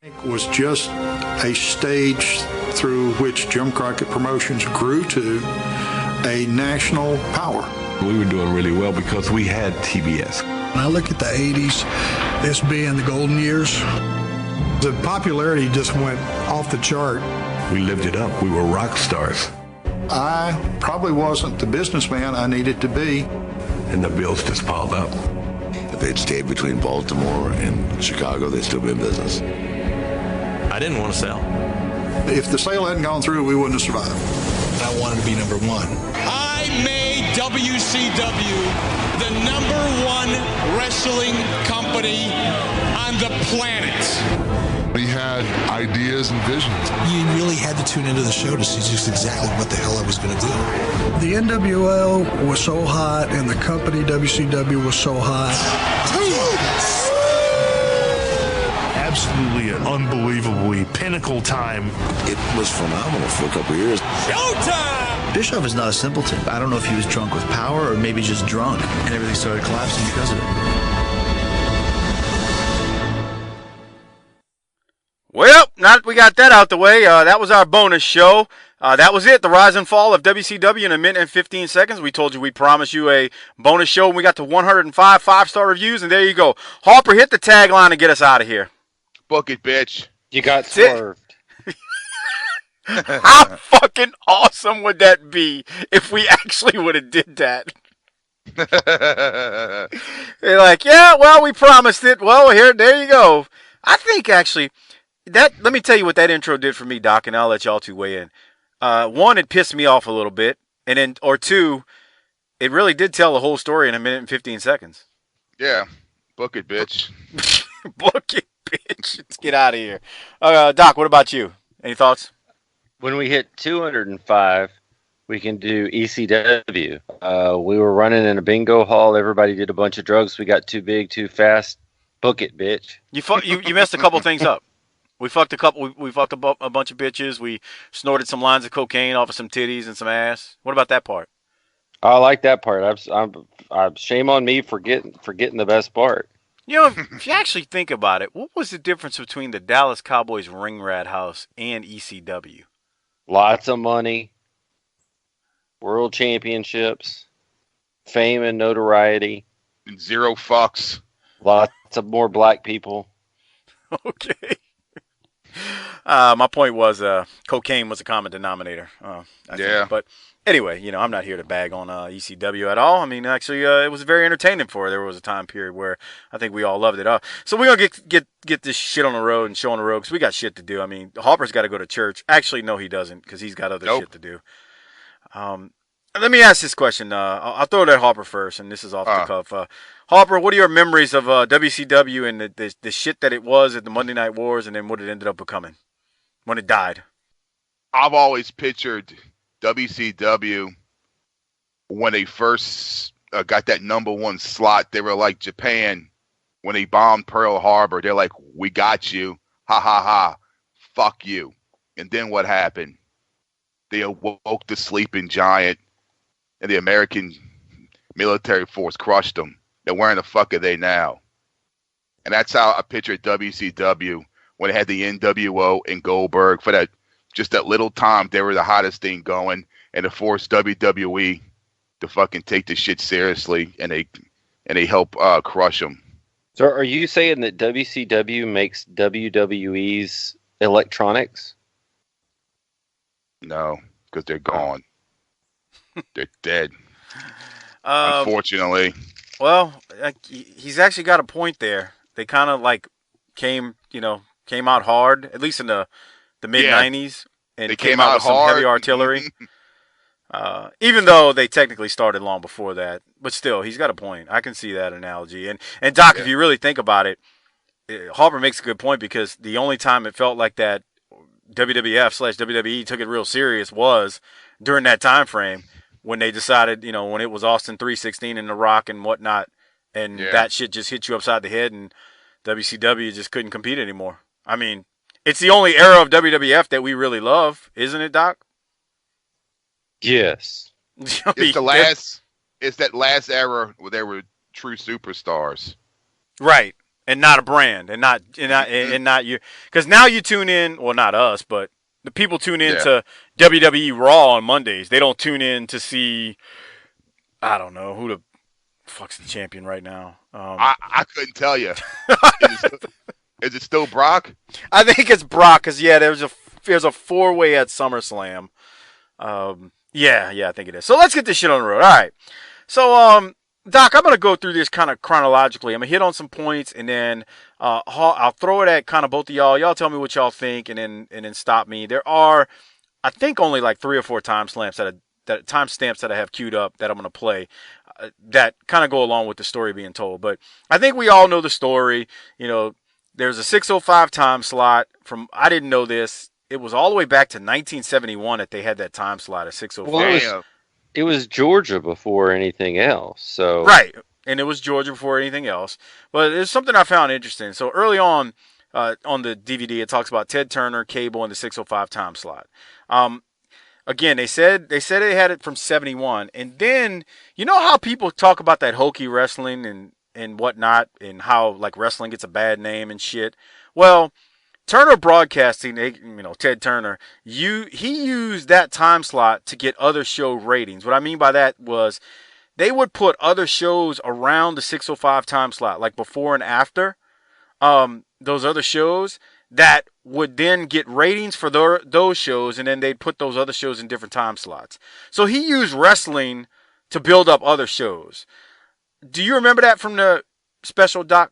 It was just a stage through which Jim Crockett Promotions grew to a national power. We were doing really well because we had TBS. When I look at the 80s as being the golden years, the popularity just went off the chart. We lived it up. We were rock stars. I probably wasn't the businessman I needed to be. And the bills just piled up. If they'd stayed between Baltimore and Chicago, they'd still be in business. I didn't want to sell. If the sale hadn't gone through, we wouldn't have survived. I wanted to be number one. I made WCW the #1 wrestling company on the planet. He had ideas and visions. You really had to tune into the show to see just exactly what the hell I was going to do. The NWL was so hot, and the company WCW was so hot. Absolutely an unbelievably pinnacle time. It was phenomenal for a couple of years. Showtime! Bischoff is not a simpleton. I don't know if he was drunk with power or maybe just drunk, and everything started collapsing because of it. Well, now that we got that out the way, that was our bonus show. That was it, the rise and fall of WCW in a minute and 15 seconds. We told you we'd promise you a bonus show, and we got to 105 five-star reviews, and there you go. Harper, hit the tagline and get us out of here. Book it, bitch. You got swerved. How fucking awesome would that be if we actually would have did that? They're like, yeah, well, we promised it. Well, there you go. I think actually, let me tell you what that intro did for me, Doc, and I'll let y'all two weigh in. One, it pissed me off a little bit, and then, or two, it really did tell the whole story in a minute and 15 seconds. Yeah, book it, bitch. Book it, bitch. Let's get out of here. Doc, what about you? Any thoughts? When we hit 205, we can do ECW. We were running in a bingo hall. Everybody did a bunch of drugs. We got too big, too fast. Book it, bitch. You messed a couple things up. We fucked a bunch of bitches. We snorted some lines of cocaine off of some titties and some ass. What about that part? I like that part. I'm shame on me for forgetting the best part. You know, if you actually think about it, what was the difference between the Dallas Cowboys ring rat house and ECW? Lots of money, world championships, fame and notoriety. And 0 fucks. Lots of more black people. Okay. My point was cocaine was a common denominator. Yeah. But anyway, I'm not here to bag on ECW at all. I mean, actually, it was very entertaining for her. There was a time period where I think we all loved it. So we're going to get this shit on the road and show on the road because we got shit to do. I mean, Harper's got to go to church. Actually, no, he doesn't because he's got other shit to do. Let me ask this question. I'll throw it at Harper first, and this is off the cuff. Harper, what are your memories of WCW and the shit that it was at the Monday Night Wars and then what it ended up becoming when it died? I've always pictured WCW when they first got that #1 slot. They were like Japan when they bombed Pearl Harbor. They're like, we got you. Ha, ha, ha. Fuck you. And then what happened? They awoke the sleeping giant, and the American military force crushed them. Then where in the fuck are they now? And that's how I pictured WCW when they had the NWO and Goldberg. For that little time, they were the hottest thing going, and it forced WWE to fucking take the shit seriously, and they help crush them. So are you saying that WCW makes WWE's electronics? No, because they're gone. They're dead. Unfortunately. Well, he's actually got a point there. They kind of came out hard, at least in the mid '90s, and they came out with some heavy artillery. Even though they technically started long before that, but still, he's got a point. I can see that analogy. And Doc, if you really think about it, Harper makes a good point because the only time it felt like that WWF/WWE took it real serious was during that time frame when they decided, when it was Austin 316 and The Rock and whatnot, and that shit just hit you upside the head, and WCW just couldn't compete anymore. I mean, it's the only era of WWF that we really love, isn't it, Doc? Yes. It's that last era where they were true superstars. Right. and not a brand, and not you. Because now you tune in. Well, not us, but the people tune in to WWE Raw on Mondays. They don't tune in to see. I don't know who the fuck's the champion right now. I couldn't tell you. Is it still Brock? I think it's Brock. Cause there's a 4-way at SummerSlam. Yeah, I think it is. So let's get this shit on the road. All right. So Doc, I'm gonna go through this kind of chronologically. I'm gonna hit on some points, and then I'll throw it at kind of both of y'all. Y'all tell me what y'all think, and then stop me. There are, I think, only like 3 or 4 timestamps that I have queued up that I'm gonna play. That kind of go along with the story being told. But I think we all know the story. There's a 6:05 time slot from, I didn't know this. It was all the way back to 1971 that they had that time slot at 6:05. Well, it was Georgia before anything else. So right. And it was Georgia before anything else. But it's something I found interesting. So early on the DVD, it talks about Ted Turner, Cable, and the 6:05 time slot. Again, they said they had it from 71. And then, you know how people talk about that hokey wrestling and whatnot, and how like wrestling gets a bad name and shit? Well, Turner Broadcasting, Ted Turner, he used that time slot to get other show ratings. What I mean by that was they would put other shows around the 6:05 time slot, like before and after those other shows, that would then get ratings for those shows, and then they'd put those other shows in different time slots. So he used wrestling to build up other shows. Do you remember that from the special, Doc?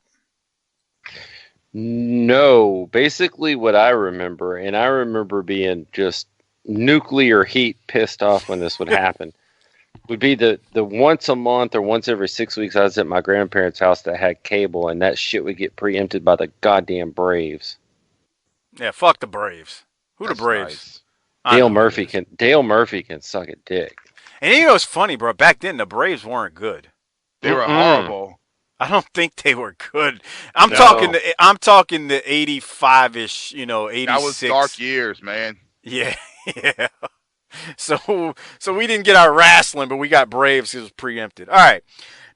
No. Basically what I remember, and I remember being just nuclear heat pissed off when this would happen, would be the once a month or once every 6 weeks I was at my grandparents' house that had cable, and that shit would get preempted by the goddamn Braves. Yeah, fuck the Braves. Who the Braves? Nice. Dale Murphy can suck a dick. And it's funny, bro. Back then, the Braves weren't good. They were horrible. I don't think they were good. I'm talking the 85-ish, 86. That was dark years, man. Yeah. So we didn't get our wrestling, but we got Braves. It was preempted. All right.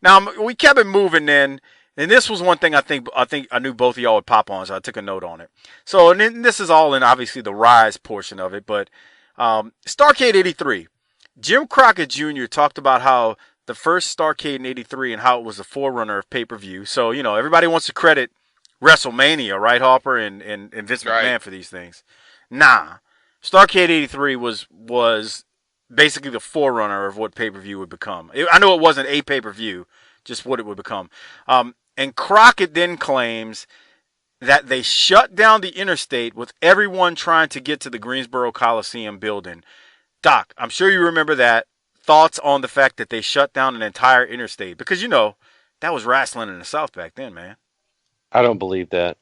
Now we kept it moving then. And this was one thing I think I knew both of y'all would pop on, so I took a note on it. So, and then this is all in obviously the Rise portion of it, but Starrcade 83. Jim Crockett Jr. talked about how the first Starrcade in 83 and how it was the forerunner of pay-per-view. So, everybody wants to credit WrestleMania, right, Harper, and Vince McMahon for these things. Nah. Starrcade 83 was basically the forerunner of what pay-per-view would become. I know it wasn't a pay-per-view, just what it would become. And Crockett then claims that they shut down the interstate with everyone trying to get to the Greensboro Coliseum building. Doc, I'm sure you remember that. Thoughts on the fact that they shut down an entire interstate? Because, that was wrestling in the South back then, man. I don't believe that.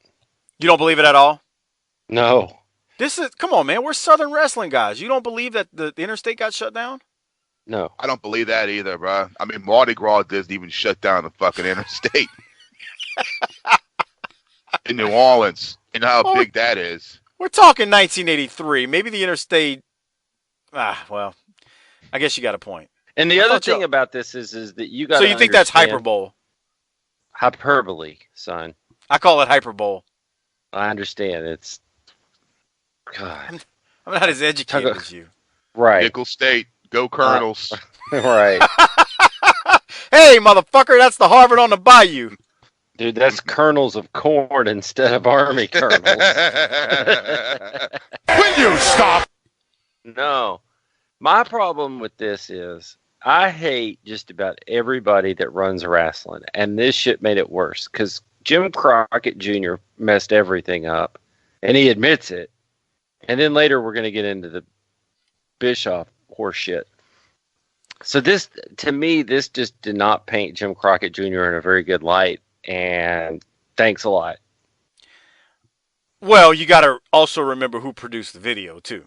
You don't believe it at all? No. Come on, man. We're Southern wrestling guys. You don't believe that the interstate got shut down? No. I don't believe that either, bro. I mean, Mardi Gras doesn't even shut down the fucking interstate. In New Orleans. You know how big that is. We're talking 1983. Maybe the interstate... well, I guess you got a point. And the other thing about this is that you got So you think that's hyperbole? Hyperbole, son. I call it hyperbole. I understand. It's... God. I'm not as educated as you. Right. Nickel State. Go Colonels. Right. Hey, motherfucker, that's the Harvard on the Bayou. Dude, that's kernels of corn instead of army kernels. Will you stop? No. My problem with this is I hate just about everybody that runs wrestling, and this shit made it worse because Jim Crockett Jr. messed everything up, and he admits it. And then later we're going to get into the Bischoff horse shit. So this, to me, this just did not paint Jim Crockett Jr. in a very good light, and thanks a lot. Well, you got to also remember who produced the video, too.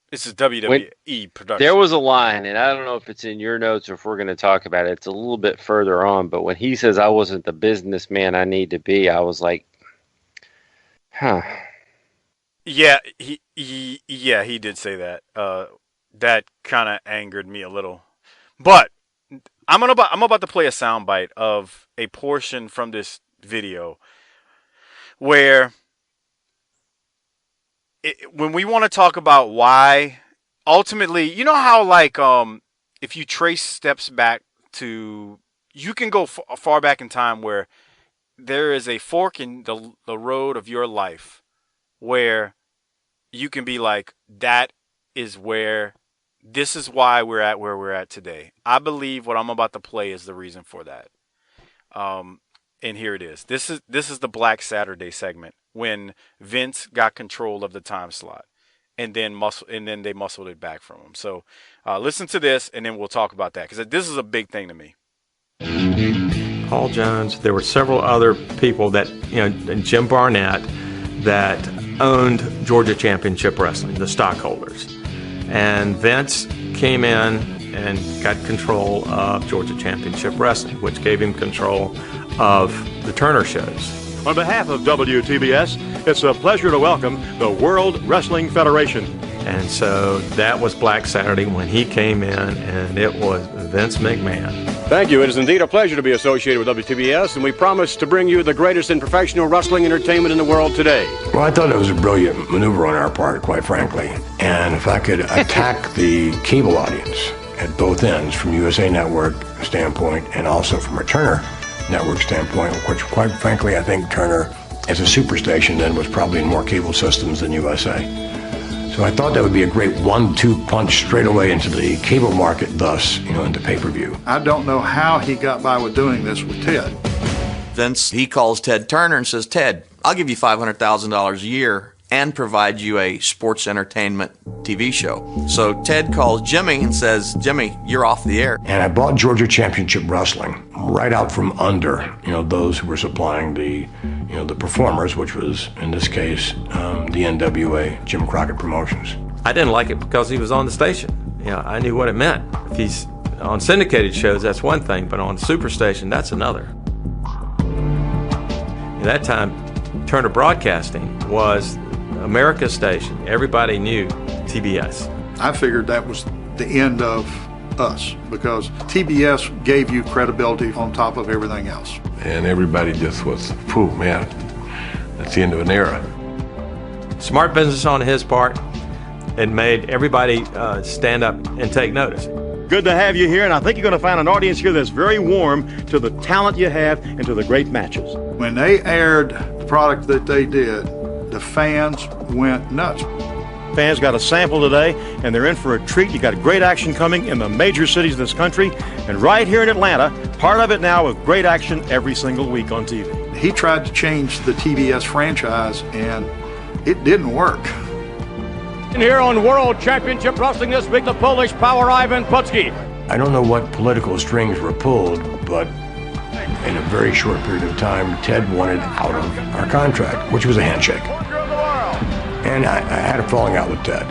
This is WWE production. There was a line, and I don't know if it's in your notes or if we're going to talk about it. It's a little bit further on, but when he says I wasn't the businessman I need to be, I was like, huh. Yeah, he did say that. That kind of angered me a little. But I'm about to play a soundbite of a portion from this video where when we want to talk about why, ultimately, you know how like if you trace steps back to, you can go far back in time where there is a fork in the road of your life where you can be like, that is where, this is why we're at where we're at today. I believe what I'm about to play is the reason for that. And here it is. This is the Black Saturday segment when Vince got control of the time slot, and then they muscled it back from him. So listen to this, and then we'll talk about that, because this is a big thing to me. Paul Jones. There were several other people that, Jim Barnett, that owned Georgia Championship Wrestling, the stockholders. And Vince came in and got control of Georgia Championship Wrestling, which gave him control of the Turner shows. On behalf of WTBS, it's a pleasure to welcome the World Wrestling Federation. And so that was Black Saturday when he came in, and it was Vince McMahon. Thank you. It is indeed a pleasure to be associated with WTBS, and we promise to bring you the greatest in professional wrestling entertainment in the world today. Well, I thought it was a brilliant maneuver on our part, quite frankly. And if I could attack the cable audience at both ends, from USA Network standpoint and also from a Turner Network standpoint, which quite frankly I think Turner as a superstation then was probably in more cable systems than USA. So I thought that would be a great 1-2 punch straight away into the cable market, thus, into pay-per-view. I don't know how he got by with doing this with Ted. Vince, he calls Ted Turner and says, Ted, I'll give you $500,000 a year and provide you a sports entertainment TV show. So Ted calls Jimmy and says, Jimmy, you're off the air. And I bought Georgia Championship Wrestling right out from under, those who were supplying the performers, which was, in this case, the NWA, Jim Crockett Promotions. I didn't like it because he was on the station. I knew what it meant. If he's on syndicated shows, that's one thing, but on Superstation, that's another. At that time, Turner Broadcasting was America's station. Everybody knew TBS. I figured that was the end of us, because TBS gave you credibility on top of everything else. And everybody just was, phew, man, that's the end of an era. Smart business on his part. It made everybody stand up and take notice. Good to have you here, and I think you're going to find an audience here that's very warm to the talent you have and to the great matches. When they aired the product that they did, the fans went nuts. Fans got a sample today, and they're in for a treat. You got great action coming in the major cities of this country, and right here in Atlanta, part of it now with great action every single week on TV. He tried to change the TBS franchise, and it didn't work. And here on World Championship Wrestling this week, the Polish power Ivan Putski. I don't know what political strings were pulled, but in a very short period of time, Ted wanted out of our contract, which was a handshake. And I had a falling out with Ted.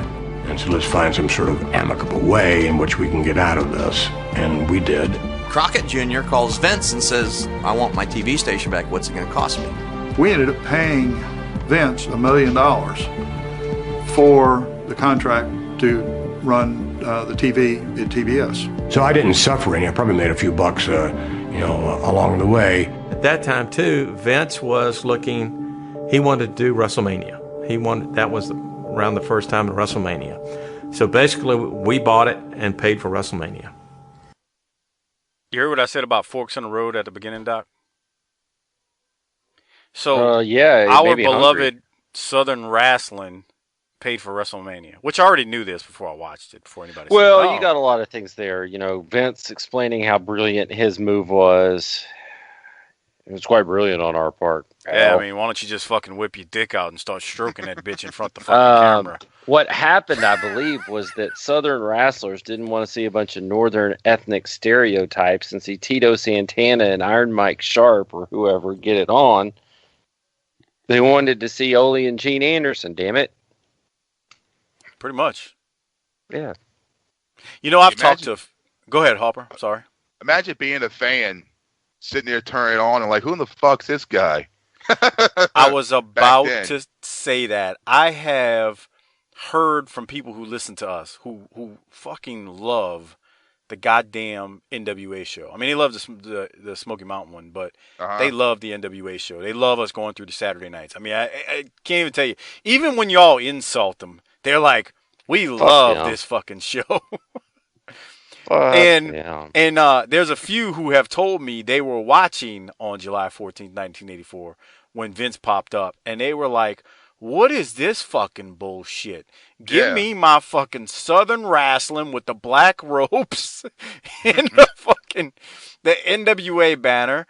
And so let's find some sort of amicable way in which we can get out of this. And we did. Crockett Jr. calls Vince and says, I want my TV station back. What's it going to cost me? We ended up paying Vince $1 million for the contract to run the TV at TBS. So I didn't suffer any. I probably made a few bucks, along the way. At that time, too, Vince was looking, he wanted to do WrestleMania. That was around the first time at WrestleMania. So basically, we bought it and paid for WrestleMania. You heard what I said about forks in the road at the beginning, Doc? So, yeah, our beloved Southern Wrestling paid for WrestleMania, which I already knew this before I watched it, before anybody Well, said, you got a lot of things there. Vince explaining how brilliant his move was. It was quite brilliant on our part. Yeah, I mean, why don't you just fucking whip your dick out and start stroking that bitch in front of the fucking camera? What happened, I believe, was that Southern wrestlers didn't want to see a bunch of Northern ethnic stereotypes and see Tito Santana and Iron Mike Sharp or whoever get it on. They wanted to see Ole and Gene Anderson, damn it. Pretty much. Yeah. I've talked to... Go ahead, Hopper. Sorry. Imagine being a fan, sitting there turning it on and like, who in the fuck's this guy? I was about to say that. I have heard from people who listen to us who fucking love the goddamn NWA show. I mean, they love the Smoky Mountain one, but they love the NWA show. They love us going through the Saturday nights. I mean, I can't even tell you. Even when y'all insult them, they're like, we love this fucking show. And there's a few who have told me they were watching on July 14th, 1984 when Vince popped up, and they were like, what is this fucking bullshit? Give me my fucking Southern wrestling with the black ropes and the NWA banner.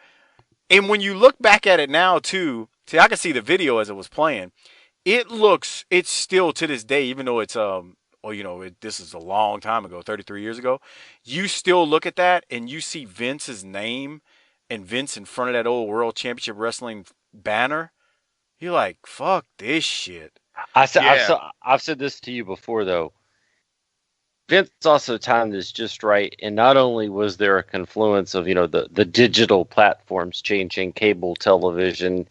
And when you look back at it now too, see, I can see the video as it was playing. It's still to this day, even though it's this is a long time ago, 33 years ago. You still look at that and you see Vince's name and Vince in front of that old World Championship Wrestling banner. You're like, fuck this shit. I've said this to you before, though. Vince also timed this just right, and not only was there a confluence of the digital platforms changing, cable television.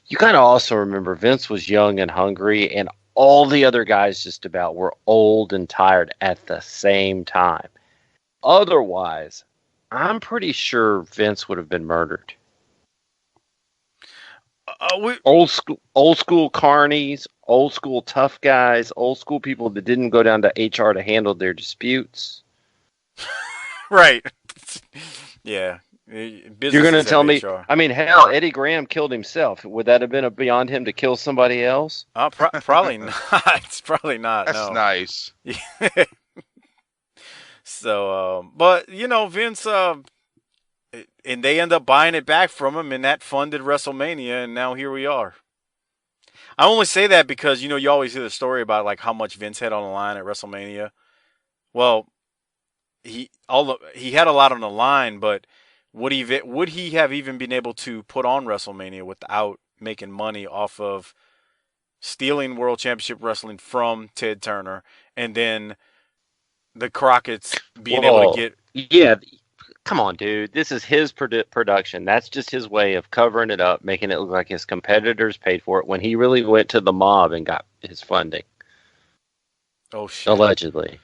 You gotta also remember Vince was young and hungry, and all the other guys just about were old and tired at the same time. Otherwise, I'm pretty sure Vince would have been murdered. Old school carnies, old school tough guys, old school people that didn't go down to HR to handle their disputes. Right. Yeah. You're going to tell me, I mean, hell, Eddie Graham killed himself. Would that have been beyond him to kill somebody else? Probably not. It's probably not. That's nice. So, but, Vince, and they end up buying it back from him, and that funded WrestleMania, and now here we are. I only say that because, you always hear the story about, like, how much Vince had on the line at WrestleMania. Well, he had a lot on the line, but would he have even been able to put on WrestleMania without making money off of stealing World Championship Wrestling from Ted Turner, and then the Crockett's being able to get... Yeah, come on, dude. This is his production. That's just his way of covering it up, making it look like his competitors paid for it when he really went to the mob and got his funding. Oh, shit. Allegedly.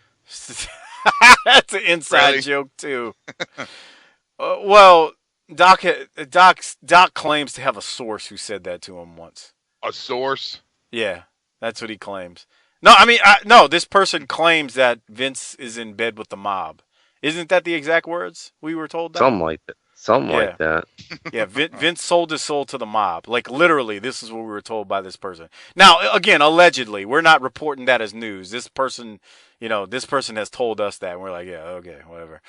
That's an inside joke, too. Well, Doc claims to have a source who said that to him once. A source? Yeah, that's what he claims. No, I mean, no, this person claims that Vince is in bed with the mob. Isn't that the exact words we were told? Something like that. Like that. Yeah, Vince sold his soul to the mob. Like, literally, this is what we were told by this person. Now, again, allegedly, we're not reporting that as news. This person, this person has told us that. And we're like, yeah, okay, whatever.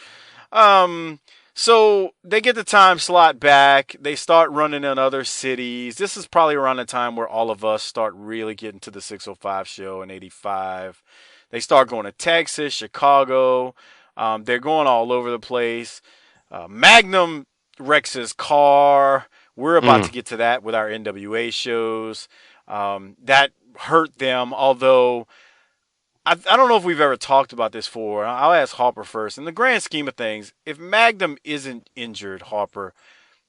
So they get the time slot back. They start running in other cities. This is probably around the time where all of us start really getting to the 605 show in 85. They start going to Texas, Chicago. They're going all over the place. Magnum wrecks his car. We're about to get to that with our NWA shows. That hurt them, although I don't know if we've ever talked about this before. I'll ask Harper first. In the grand scheme of things, if Magnum isn't injured, Harper,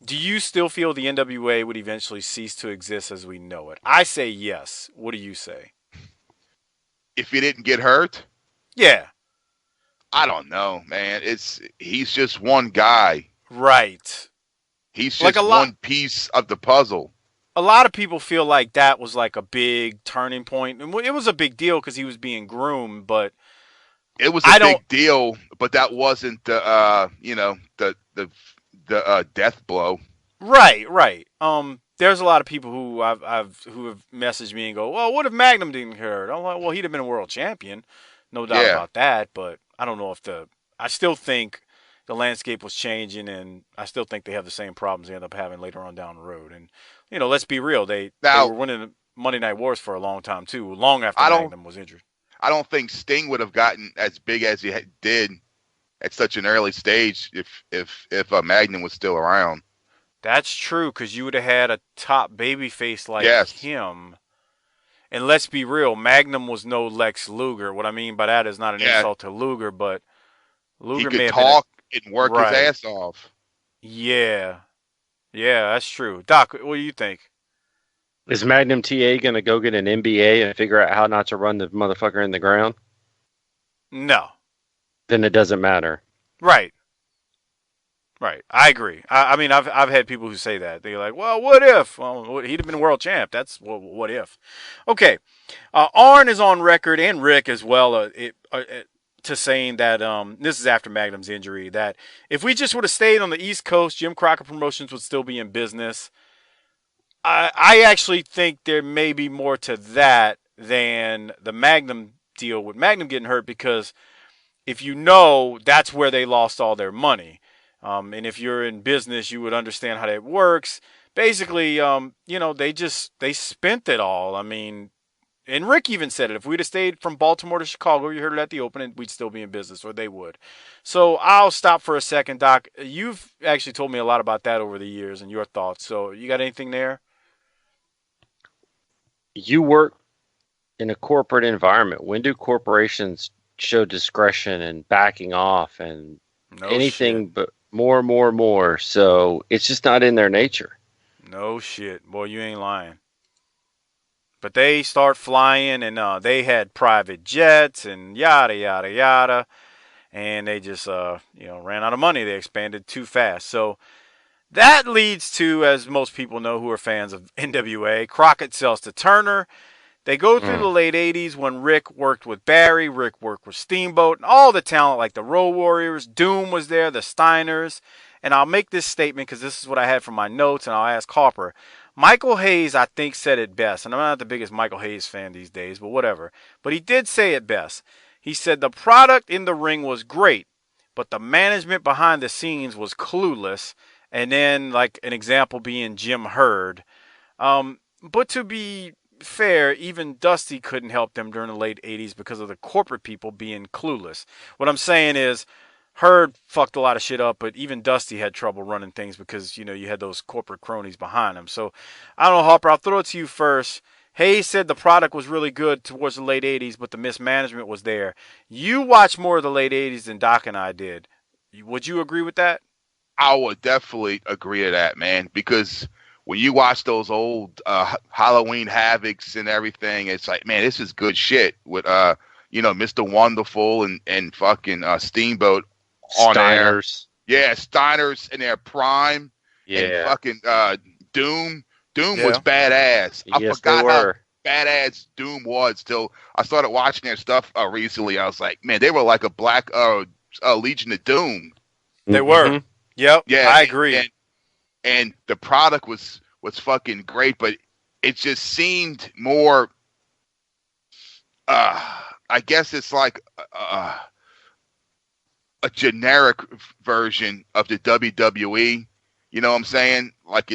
do you still feel the NWA would eventually cease to exist as we know it? I say yes. What do you say? If he didn't get hurt? Yeah. I don't know, man. He's just one guy. Right. He's just one piece of the puzzle. A lot of people feel like that was like a big turning point. And it was a big deal because he was being groomed, but it was a big deal, but that wasn't the death blow. Right. There's a lot of people who who have messaged me and go, well, what if Magnum didn't get hurt? I'm like, well, he'd have been a world champion. No doubt about that, but I don't know if I still think the landscape was changing, and I still think they have the same problems they end up having later on down the road. And, let's be real. They were winning Monday Night Wars for a long time, too, long after Magnum was injured. I don't think Sting would have gotten as big as he did at such an early stage if Magnum was still around. That's true, because you would have had a top babyface like him. And let's be real, Magnum was no Lex Luger. What I mean by that is not an insult to Luger, but Luger may have talk and work his ass off. Yeah, that's true. Doc, what do you think? Is Magnum TA going to go get an MBA and figure out how not to run the motherfucker in the ground? No. Then it doesn't matter. Right. Right. I agree. I mean, I've had people who say that. They're like, well, what if? Well, he'd have been world champ. That's what if. Okay. Arn is on record, and Rick as well, to saying that this is after Magnum's injury, that if we just would have stayed on the East Coast, Jim Crockett Promotions would still be in business. I actually think there may be more to that than the Magnum deal with Magnum getting hurt, because if you know, that's where they lost all their money. And if you're in business, you would understand how that works. Basically, they spent it all. I mean, and Rick even said it. If we'd have stayed from Baltimore to Chicago, you heard it at the opening, we'd still be in business, or they would. So I'll stop for a second, Doc. You've actually told me a lot about that over the years and your thoughts. So you got anything there? You work in a corporate environment. When do corporations show discretion and backing off and anything but more? So it's just not in their nature. No shit. Boy, you ain't lying. But they start flying, and they had private jets and yada, yada, yada. And they just, ran out of money. They expanded too fast. So that leads to, as most people know who are fans of NWA, Crockett sells to Turner. They go through the late 80s when Rick worked with Barry, Rick worked with Steamboat, and all the talent like the Road Warriors. Doom was there, the Steiners. And I'll make this statement because this is what I had from my notes, and I'll ask Harper. Michael Hayes, I think, said it best. And I'm not the biggest Michael Hayes fan these days, but whatever. But he did say it best. He said the product in the ring was great, but the management behind the scenes was clueless. And then, like, an example being Jim Herd. But to be fair, even Dusty couldn't help them during the late 80s because of the corporate people being clueless. What I'm saying is, Herd fucked a lot of shit up, but even Dusty had trouble running things because, you had those corporate cronies behind him. So, I don't know, Harper, I'll throw it to you first. Hayes said the product was really good towards the late 80s, but the mismanagement was there. You watched more of the late 80s than Doc and I did. Would you agree with that? I would definitely agree to that, man, because when you watch those old Halloween Havocs and everything, it's like, man, this is good shit with, Mr. Wonderful and fucking Steamboat on Steiners. There. Yeah, Steiners in their prime. Yeah. And fucking Doom. Doom was badass. I forgot how badass Doom was till I started watching their stuff recently. I was like, man, they were like a black Legion of Doom. They were. Yep. Yeah, I agree. And the product was fucking great, but it just seemed more. I guess it's like a generic version of the WWE. You know what I'm saying? Like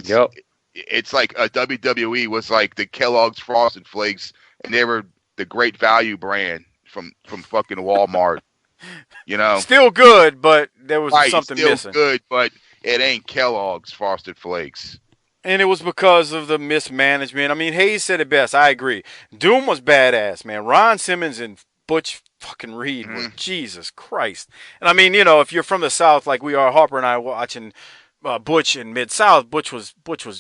it's like a WWE was like the Kellogg's Frosted Flakes, and they were the Great Value brand from fucking Walmart. Still good, but there was something still missing. Good, but it ain't Kellogg's Frosted Flakes. And it was because of the mismanagement. I mean, Hayes said it best. I agree. Doom was badass, man. Ron Simmons and Butch fucking Reed were Jesus Christ. And I mean, if you're from the South like we are, Harper and I watching Butch in Mid-South, Butch was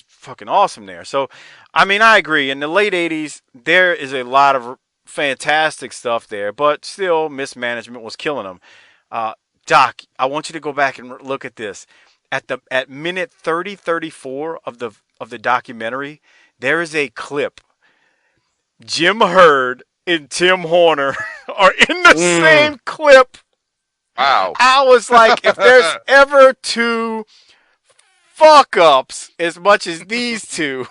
fucking awesome there. So, I mean, I agree. In the late 80s, there is a lot of fantastic stuff there, but still mismanagement was killing them. Doc, I want you to go back and look at this. At minute 34 of the documentary, there is a clip. Jim Herd and Tim Horner are in the same clip. Wow. I was like, if there's ever two fuck ups as much as these two.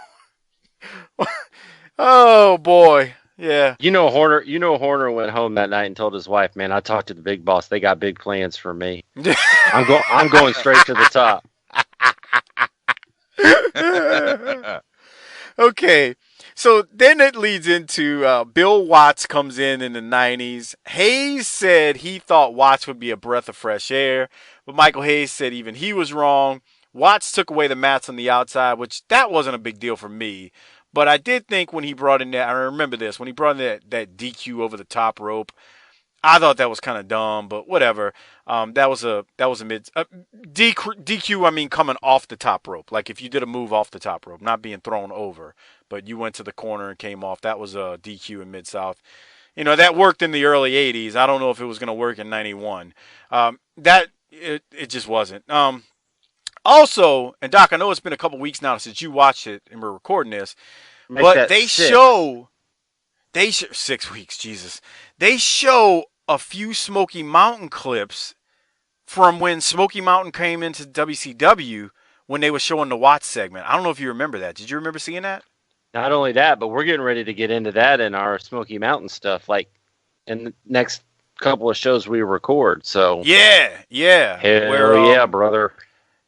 Oh boy. Yeah. Horner went home that night and told his wife, "Man, I talked to the big boss. They got big plans for me. I'm going straight to the top." Okay. So then it leads into Bill Watts comes in the 90s. Hayes said he thought Watts would be a breath of fresh air, but Michael Hayes said even he was wrong. Watts took away the mats on the outside, which that wasn't a big deal for me. But I did think when he brought in that, I remember this, when he brought in that DQ over the top rope, I thought that was kind of dumb, but whatever. That was a mid DQ. I mean, coming off the top rope, like if you did a move off the top rope, not being thrown over, but you went to the corner and came off. That was a DQ in Mid-South. That worked in the early '80s. I don't know if it was going to work in '91. That It just wasn't. Also, and Doc, I know it's been a couple weeks now since you watched it and we're recording this, but they show 6 weeks. Jesus, they show a few Smoky Mountain clips from when Smoky Mountain came into WCW when they were showing the Watts segment. I don't know if you remember that. Did you remember seeing that? Not only that, but we're getting ready to get into that in our Smoky Mountain stuff, like in the next couple of shows we record. So yeah, hell yeah, brother.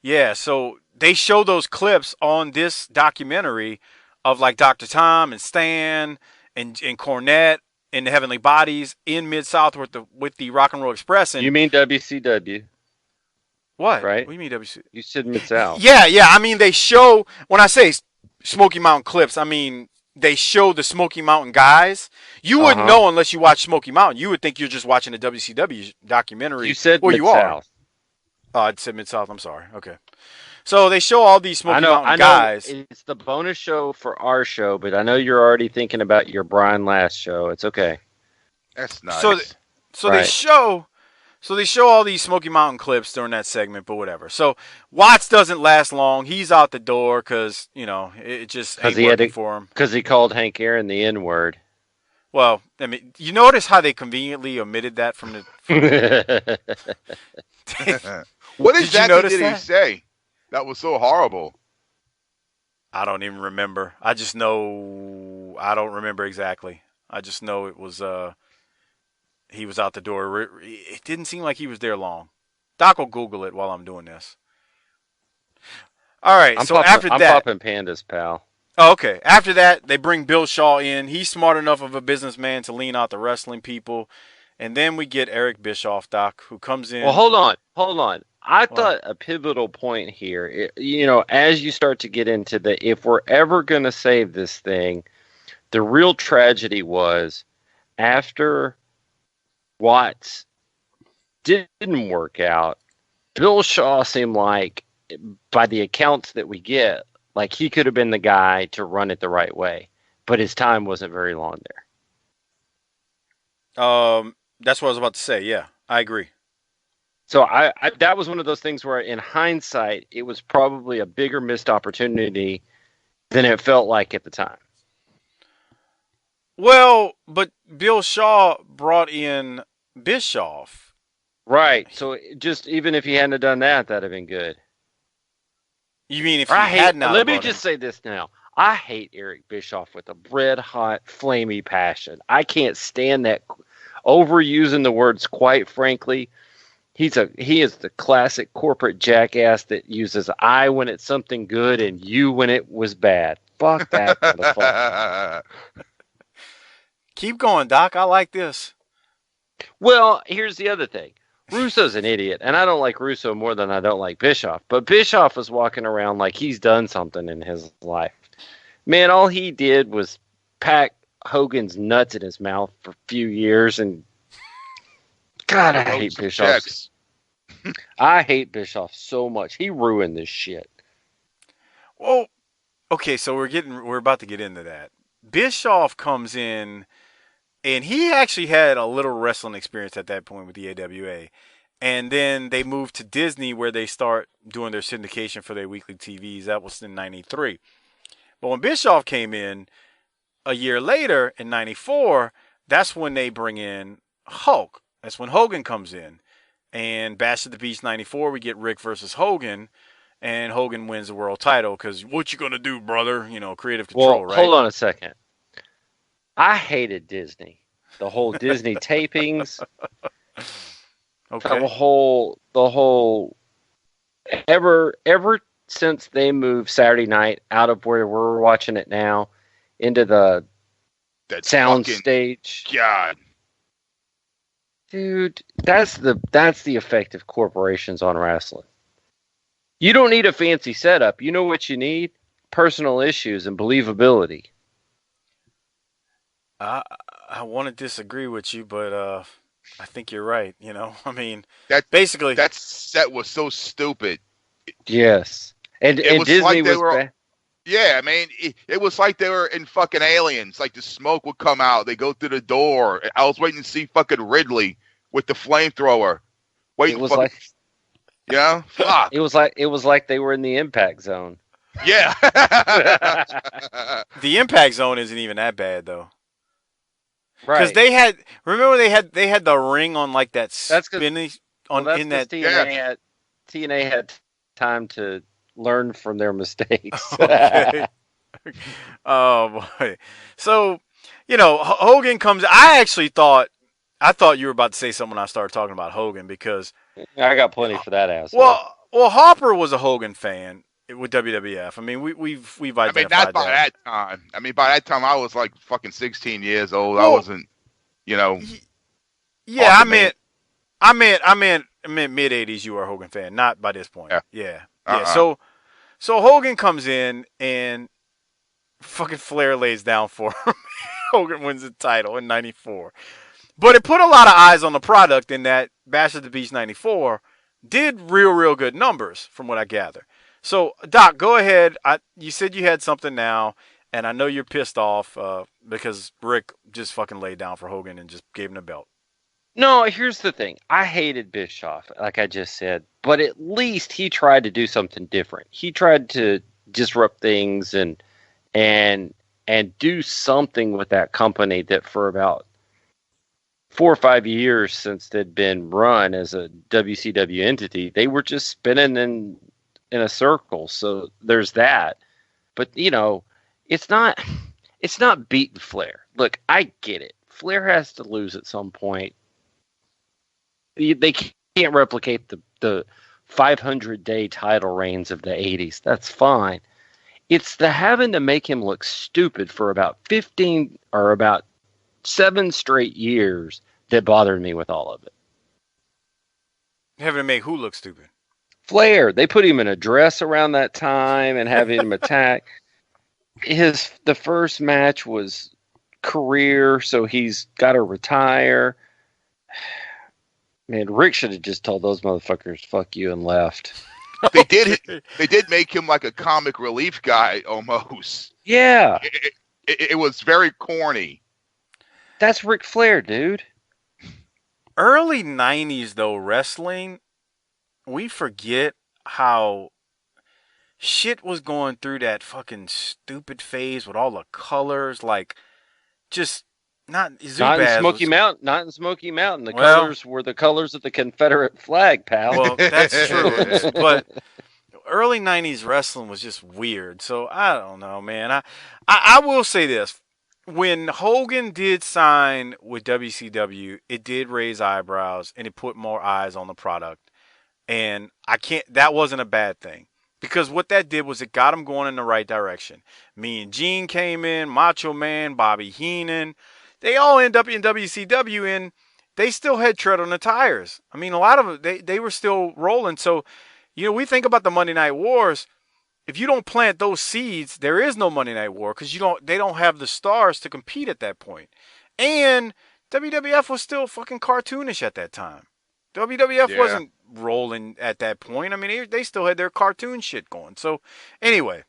Yeah, so they show those clips on this documentary of like Dr. Tom and Stan and Cornette and the Heavenly Bodies in Mid-South with the Rock and Roll Express. And you mean WCW? What? Right? What do you mean WCW? You said Mid-South. Yeah. I mean, they show, when I say Smoky Mountain clips, I mean, they show the Smoky Mountain guys. You wouldn't know unless you watch Smoky Mountain. You would think you're just watching a WCW documentary. You said Mid-South. You are. Oh, I said Mid-South. I'm sorry. Okay. So they show all these Smoky Mountain guys. It's the bonus show for our show, but I know you're already thinking about your Brian Last show. It's okay. That's nice. So right. they show all these Smoky Mountain clips during that segment, but whatever. So Watts doesn't last long. He's out the door because, it just ain't working for him. Because he called Hank Aaron the N-word. Well, I mean, you notice how they conveniently omitted that from the... What exactly did he say? That was so horrible. I don't even remember. I just know I don't remember exactly. I just know it was he was out the door. It didn't seem like he was there long. Doc will Google it while I'm doing this. All right. I'm popping pandas, pal. Oh, okay. After that, they bring Bill Shaw in. He's smart enough of a businessman to lean out the wrestling people. And then we get Eric Bischoff, Doc, who comes in. Well, hold on. I thought a pivotal point here, as you start to get into if we're ever going to save this thing, the real tragedy was after Watts didn't work out, Bill Shaw seemed like, by the accounts that we get, like he could have been the guy to run it the right way, but his time wasn't very long there. That's what I was about to say. Yeah, I agree. So I that was one of those things where, in hindsight, it was probably a bigger missed opportunity than it felt like at the time. Well, but Bill Shaw brought in Bischoff. Right. So just even if he hadn't done that, that'd have been good. You mean if he had not? Let me just say this now. I hate Eric Bischoff with a red hot, flamey passion. I can't stand that overusing the words. Quite frankly, he is the classic corporate jackass that uses I when it's something good and you when it was bad. Fuck that motherfucker. Keep going, Doc. I like this. Well, here's the other thing. Russo's an idiot, and I don't like Russo more than I don't like Bischoff. But Bischoff is walking around like he's done something in his life. Man, all he did was pack Hogan's nuts in his mouth for a few years, and God, I hate Bischoff. I hate Bischoff so much. He ruined this shit. Well, okay, so we're about to get into that. Bischoff comes in, and he actually had a little wrestling experience at that point with the AWA. And then they moved to Disney, where they start doing their syndication for their weekly TVs. That was in 93. But when Bischoff came in a year later in 94, that's when they bring in Hulk. That's when Hogan comes in. And Bash at the Beach 94, we get Rick versus Hogan. And Hogan wins the world title because what you going to do, brother? Creative control, right? Hold on a second. I hated Disney. The whole Disney tapings. Okay. The whole ever since they moved Saturday night out of where we're watching it now into the sound stage. God. Dude, that's the effect of corporations on wrestling. You don't need a fancy setup. You know what you need? Personal issues and believability. I want to disagree with you, but I think you're right. I mean, that set was so stupid. Yes, and Disney like was. Yeah, I mean, it was like they were in fucking Aliens. Like the smoke would come out, they go through the door. I was waiting to see fucking Ridley with the flamethrower. It was like Yeah, fuck. It was like they were in the impact zone. Yeah. The impact zone isn't even that bad though. Right. Because remember they had the ring on like that spinning in that. TNA had time to learn from their mistakes. Okay. Oh boy. So, Hogan comes. I thought you were about to say something when I started talking about Hogan because I got plenty for that ass. Well, Harper was a Hogan fan with WWF. I mean, we've identified not by that time. I mean, by that time I was like fucking 16 years old. I wasn't, Yeah, I meant mid 80s. You were a Hogan fan, not by this point. Yeah. So Hogan comes in and fucking Flair lays down for him. Hogan wins the title in '94. But it put a lot of eyes on the product in that Bash at the Beach '94 did real good numbers from what I gather. So, Doc, go ahead. You said you had something now, and I know you're pissed off because Rick just fucking laid down for Hogan and just gave him the belt. No, here's the thing. I hated Bischoff, like I just said, but at least he tried to do something different. He tried to disrupt things and do something with that company that for about 4 or 5 years since they'd been run as a WCW entity, they were just spinning in a circle. So there's that. But it's not beating Flair. Look, I get it. Flair has to lose at some point. They can't replicate the 500-day title reigns of the 80s. That's fine. It's the having to make him look stupid for about 15 or about 7 straight years that bothered me with all of it. Having to make who look stupid? Flair. They put him in a dress around that time and having him attack. The first match was career, so he's got to retire. Man, Rick should have just told those motherfuckers, fuck you, and left. They did make him like a comic relief guy almost. Yeah. It was very corny. That's Ric Flair, dude. Early 90s, though, wrestling, we forget how shit was going through that fucking stupid phase with all the colors, like, just not in Smoky Mountain. Not in Smoky Mountain. The colors were the colors of the Confederate flag, pal. Well, that's true. But early 90s wrestling was just weird. So I don't know, man. I will say this. When Hogan did sign with WCW, it did raise eyebrows and it put more eyes on the product. And that wasn't a bad thing. Because what that did was it got him going in the right direction. Me and Gene came in, Macho Man, Bobby Heenan. They all end up in WCW and they still had tread on the tires. I mean, a lot of them, they were still rolling. So, we think about the Monday Night Wars. If you don't plant those seeds, there is no Monday Night War because they don't have the stars to compete at that point. And WWF was still fucking cartoonish at that time. WWF wasn't rolling at that point. I mean, they still had their cartoon shit going. So, anyway,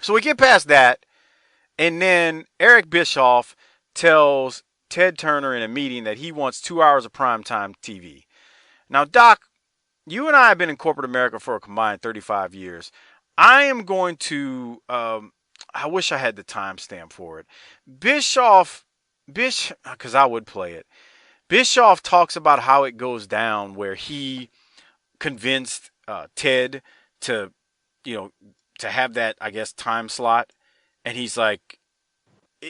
we get past that, and then Eric Bischoff tells Ted Turner in a meeting that he wants 2 hours of primetime TV. Now, Doc, you and I have been in corporate America for a combined 35 years. I am going to, I wish I had the timestamp for it. Bischoff, because I would play it. Bischoff talks about how it goes down where he convinced Ted to have that, I guess, time slot. And he's like,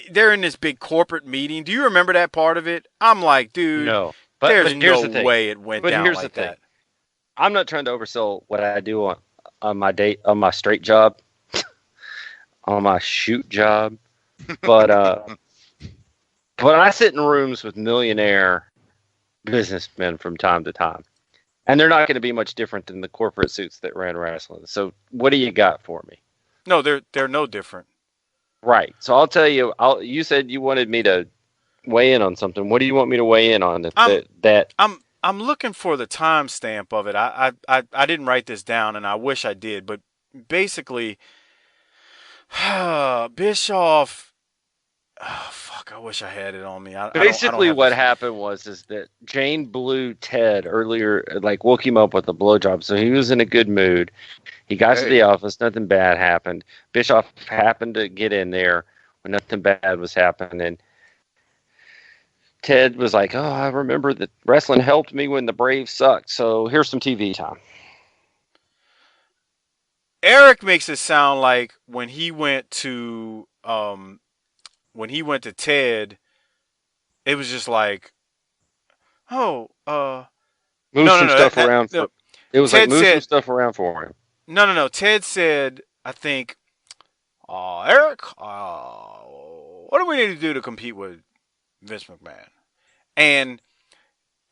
they're in this big corporate meeting. Do you remember that part of it? I'm like, dude, no. There's no way it went down like that. I'm not trying to oversell what I do on my straight job, on my shoot job, but I sit in rooms with millionaire businessmen from time to time, and they're not going to be much different than the corporate suits that ran wrestling. So, what do you got for me? No, they're no different. Right. So I'll tell you. You said you wanted me to weigh in on something. What do you want me to weigh in on? I'm looking for the timestamp of it. I didn't write this down, and I wish I did. But basically, Bischoff, fuck, I wish I had it on me. Basically, what happened was that Jane blew Ted earlier, like woke him up with a blowjob, so he was in a good mood. He got to the office, nothing bad happened. Bischoff happened to get in there when nothing bad was happening. Ted was like, "Oh, I remember that wrestling helped me when the Braves sucked, so here's some TV time." Eric makes it sound like when he went to Ted, it was just like, move some stuff around for him. No. Ted said, I think, Eric, what do we need to do to compete with Vince McMahon? And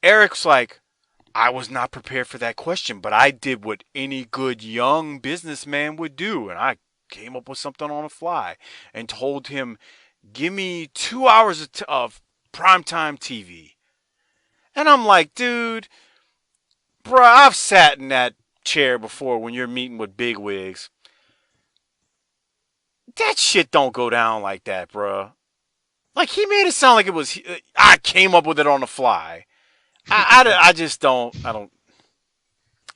Eric's like, I was not prepared for that question, but I did what any good young businessman would do, and I came up with something on the fly and told him, give me 2 hours of primetime TV. And I'm like, dude, bro, I've sat in that chair before when you're meeting with bigwigs. That shit don't go down like that, bro. Like, he made it sound like it was, I came up with it on the fly. I just don't see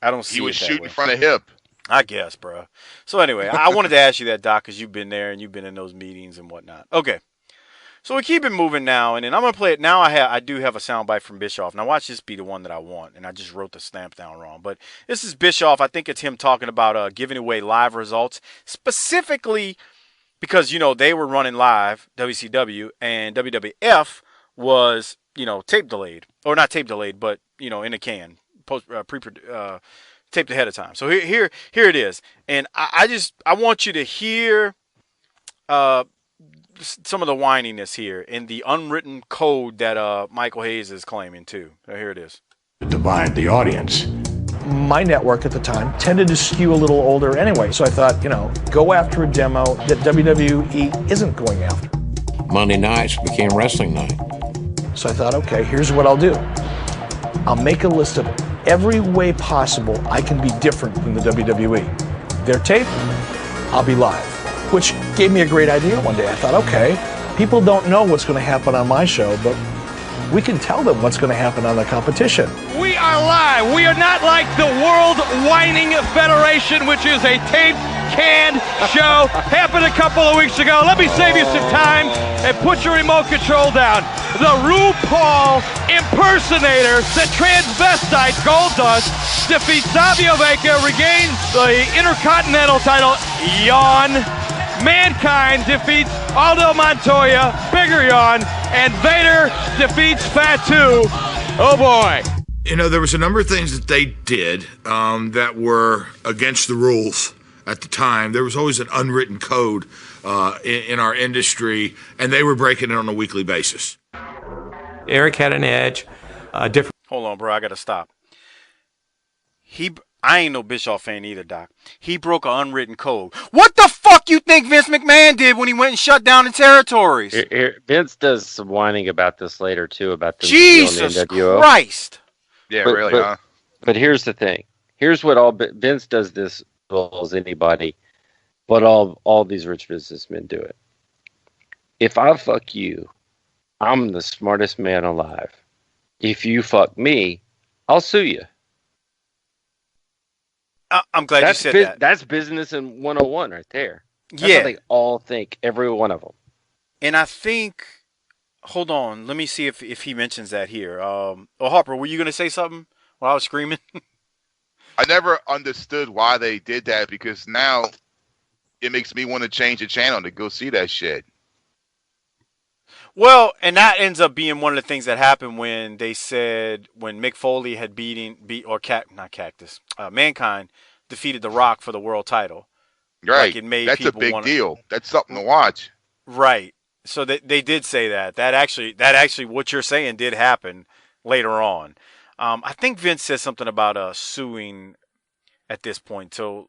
it. He was shooting way. from the hip. I guess, bro. So anyway, I wanted to ask you that, Doc, because you've been there and you've been in those meetings and whatnot. Okay. So we keep it moving now, and then I'm going to play it. Now I do have a soundbite from Bischoff. Now watch this be the one that I want, and I just wrote the stamp down wrong. But this is Bischoff. I think it's him talking about giving away live results, specifically because, they were running live, WCW, and WWF was, tape delayed. Or not tape delayed, but, in a can, taped ahead of time. So here it is. And I want you to hear some of the whininess here in the unwritten code that Michael Hayes is claiming too. So here it is. Divide the audience. My network at the time tended to skew a little older anyway, so I thought, go after a demo that WWE isn't going after. Monday nights became wrestling night. So I thought, okay, here's what I'll do. I'll make a list of every way possible I can be different than the WWE. Their tape, I'll be live. Which gave me a great idea one day. I thought, okay, people don't know what's going to happen on my show, but we can tell them what's going to happen on the competition. We are live. We are not like the World Whining Federation, which is a taped, canned show. Happened a couple of weeks ago. Let me save you some time and put your remote control down. The RuPaul impersonator, the transvestite Goldust, defeats Savio Vega, regains the Intercontinental title. Yawn. Mankind defeats Aldo Montoya, Bigger Yawn, and Vader defeats Fatu. Oh boy. There was a number of things that they did that were against the rules at the time. There was always an unwritten code in our industry, and they were breaking it on a weekly basis. Eric had an edge. Hold on, bro. I got to stop. I ain't no Bischoff fan either, Doc. He broke an unwritten code. What the fuck you think Vince McMahon did when he went and shut down the territories? Vince does some whining about this later, too, about the Jesus NWO. Christ. Yeah, really, huh? But here's the thing. Here's what Vince does this as well as anybody, but all these rich businessmen do it. If I fuck you, I'm the smartest man alive. If you fuck me, I'll sue you. I'm glad you said that. That's business in 101 right there. That's how they all think, every one of them. And I think, hold on, let me see if he mentions that here. Harper, were you going to say something while I was screaming? I never understood why they did that, because now it makes me want to change the channel to go see that shit. Well, and that ends up being one of the things that happened when they said when Mick Foley had Mankind defeated The Rock for the world title. Right. Like, it made That's a big deal. That's something to watch. Right. So they did say that. That actually what you're saying did happen later on. I think Vince says something about suing at this point. So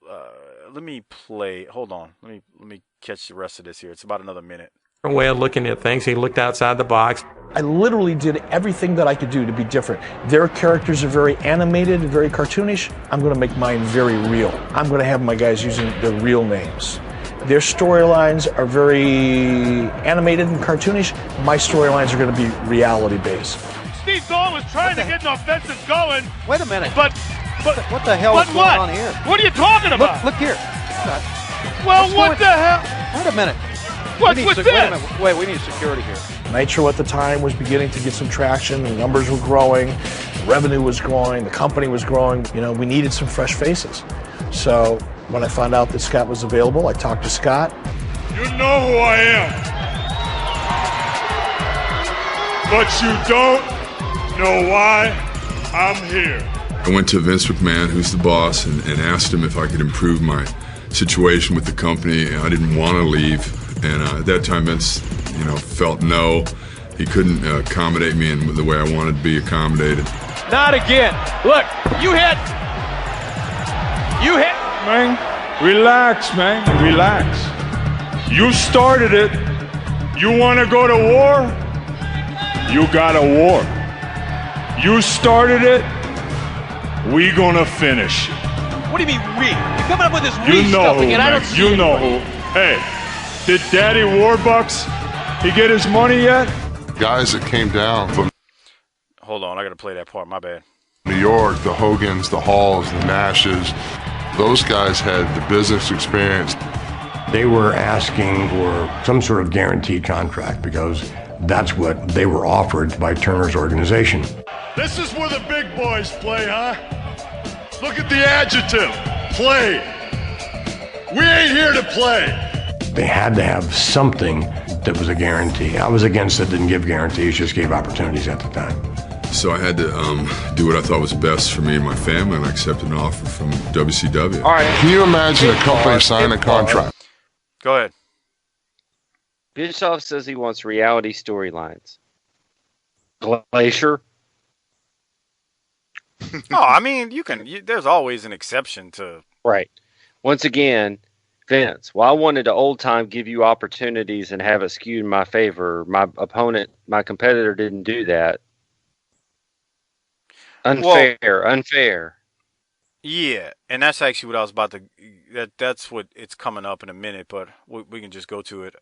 let me play. Hold on. Let me catch the rest of this here. It's about another minute. Way of looking at things. He looked outside the box. I literally did everything that I could do to be different. Their characters are very animated, very cartoonish. I'm going to make mine very real. I'm going to have my guys using their real names. Their storylines are very animated and cartoonish. My storylines are going to be reality-based. Steve Dahl was trying to get an offensive going. Wait a minute. But what the hell is going on here? What are you talking about? Look here. Well, what the hell? Wait a minute. What's with this? Wait a minute. Wait, we need security here. Nitro at the time was beginning to get some traction. The numbers were growing. Revenue was growing. The company was growing. You know, we needed some fresh faces. So when I found out that Scott was available, I talked to Scott. You know who I am. But you don't know why I'm here. I went to Vince McMahon, who's the boss, and asked him if I could improve my situation with the company. I didn't want to leave, and at that time Vince, felt no. He couldn't accommodate me in the way I wanted to be accommodated. Not again. Look, you hit. Man, relax, man, relax. You started it. You want to go to war? You got a war. You started it. We gonna finish. What do you mean we? You're coming up with this we You know stuff who, again. I don't man. see You it. know who. Hey, did Daddy Warbucks, he get his money yet? Guys that came down from Hold on, I got to play that part. My bad. New York, the Hogans, the Halls, the Nashes, those guys had the business experience. They were asking for some sort of guaranteed contract because that's what they were offered by Turner's organization. This is where the big boys play, huh? Look at the adjective, play. We ain't here to play. They had to have something that was a guarantee. I was against it, didn't give guarantees, just gave opportunities at the time. So I had to do what I thought was best for me and my family, and I accepted an offer from WCW. All right. Can you imagine a company signing a contract? Go ahead. Bischoff says he wants reality storylines. Glacier. I mean, there's always an exception to. Right. Once again, Vince, well, I wanted to old time give you opportunities and have it skewed in my favor. My competitor didn't do that. Unfair. Yeah, and that's actually what I was about to. That's what it's coming up in a minute, but we can just go to it.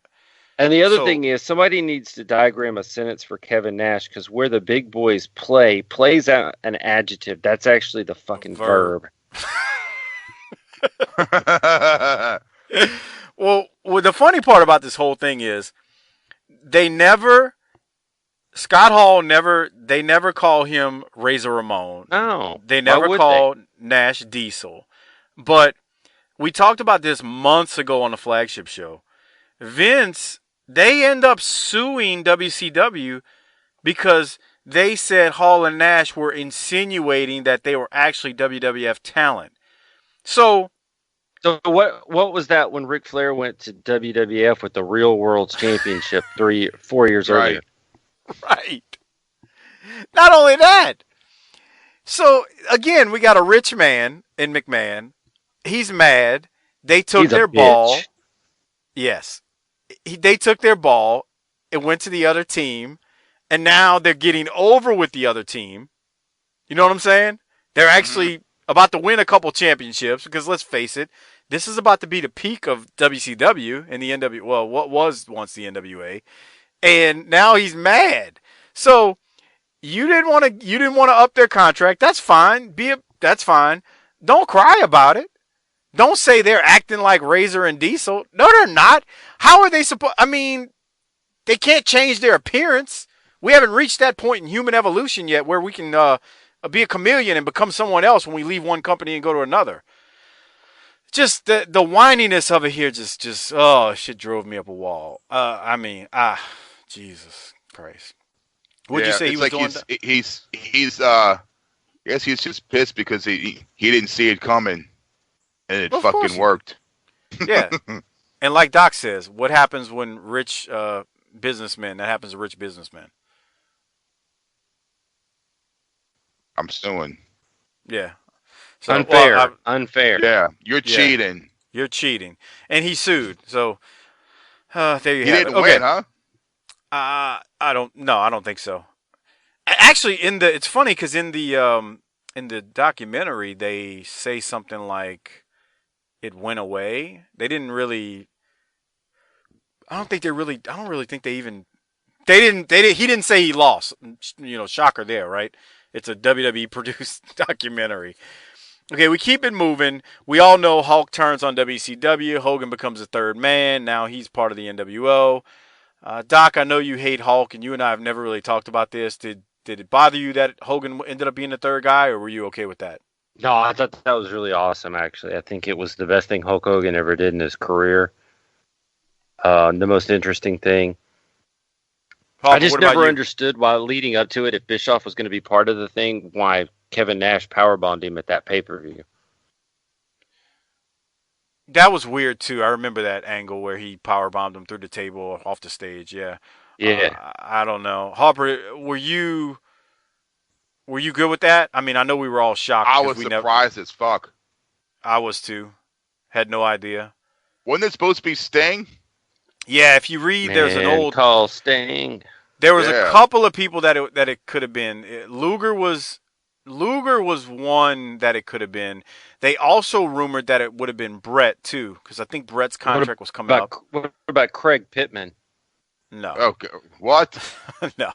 And the other thing is, somebody needs to diagram a sentence for Kevin Nash, because where the big boys plays out an adjective. That's actually the fucking verb. Well, the funny part about this whole thing is they never call him Razor Ramon. No. They never call Nash Diesel. But we talked about this months ago on the flagship show. Vince, they end up suing WCW because they said Hall and Nash were insinuating that they were actually WWF talent. So what was that when Ric Flair went to WWF with the Real World's Championship 4 years earlier? Right. Not only that. So, again, we got a rich man in McMahon. He's mad. They took their ball. Yes. They took their ball. It went to the other team. And now they're getting over with the other team. You know what I'm saying? They're actually about to win a couple championships because, let's face it, this is about to be the peak of WCW and the NWA. Well, what was once the NWA. And now he's mad. So you didn't want to up their contract. That's fine. That's fine. Don't cry about it. Don't say they're acting like Razor and Diesel. No, they're not. How are they supposed? I mean, they can't change their appearance. We haven't reached that point in human evolution yet where we can be a chameleon and become someone else when we leave one company and go to another. Just the whininess of it here shit drove me up a wall. Jesus Christ. What'd you say he was doing? I guess he's just pissed because he didn't see it coming, and it fucking worked. Yeah. And like Doc says, what happens when rich businessmen, that happens to rich businessmen? I'm suing. Yeah. So, unfair. Yeah, you're cheating. You're cheating. And he sued. So, there you have it. He didn't win, huh? I don't think so. Actually, it's funny because in the documentary they say something like it went away. They didn't really I don't really think they even. He didn't say he lost. Shocker there, right? It's a WWE produced documentary. Okay, we keep it moving. We all know Hulk turns on WCW. Hogan becomes a third man. Now he's part of the NWO. Doc, I know you hate Hulk, and you and I have never really talked about this. Did it bother you that Hogan ended up being the third guy, or were you okay with that? No, I thought that was really awesome, actually. I think it was the best thing Hulk Hogan ever did in his career. The most interesting thing. I just never understood why, leading up to it, if Bischoff was going to be part of the thing, why Kevin Nash powerbombed him at that pay-per-view. That was weird, too. I remember that angle where he powerbombed him through the table off the stage, yeah. Yeah. I don't know. Harper, were you good with that? I mean, I know we were all shocked. I was surprised as fuck. I was, too. Had no idea. Wasn't it supposed to be Sting? Yeah, if you read, there's an old call Sting. There was a couple of people that it could have been. Luger was one that it could have been. They also rumored that it would have been Brett too, because I think Brett's contract was coming up. What about Craig Pittman? No. Okay. What? No.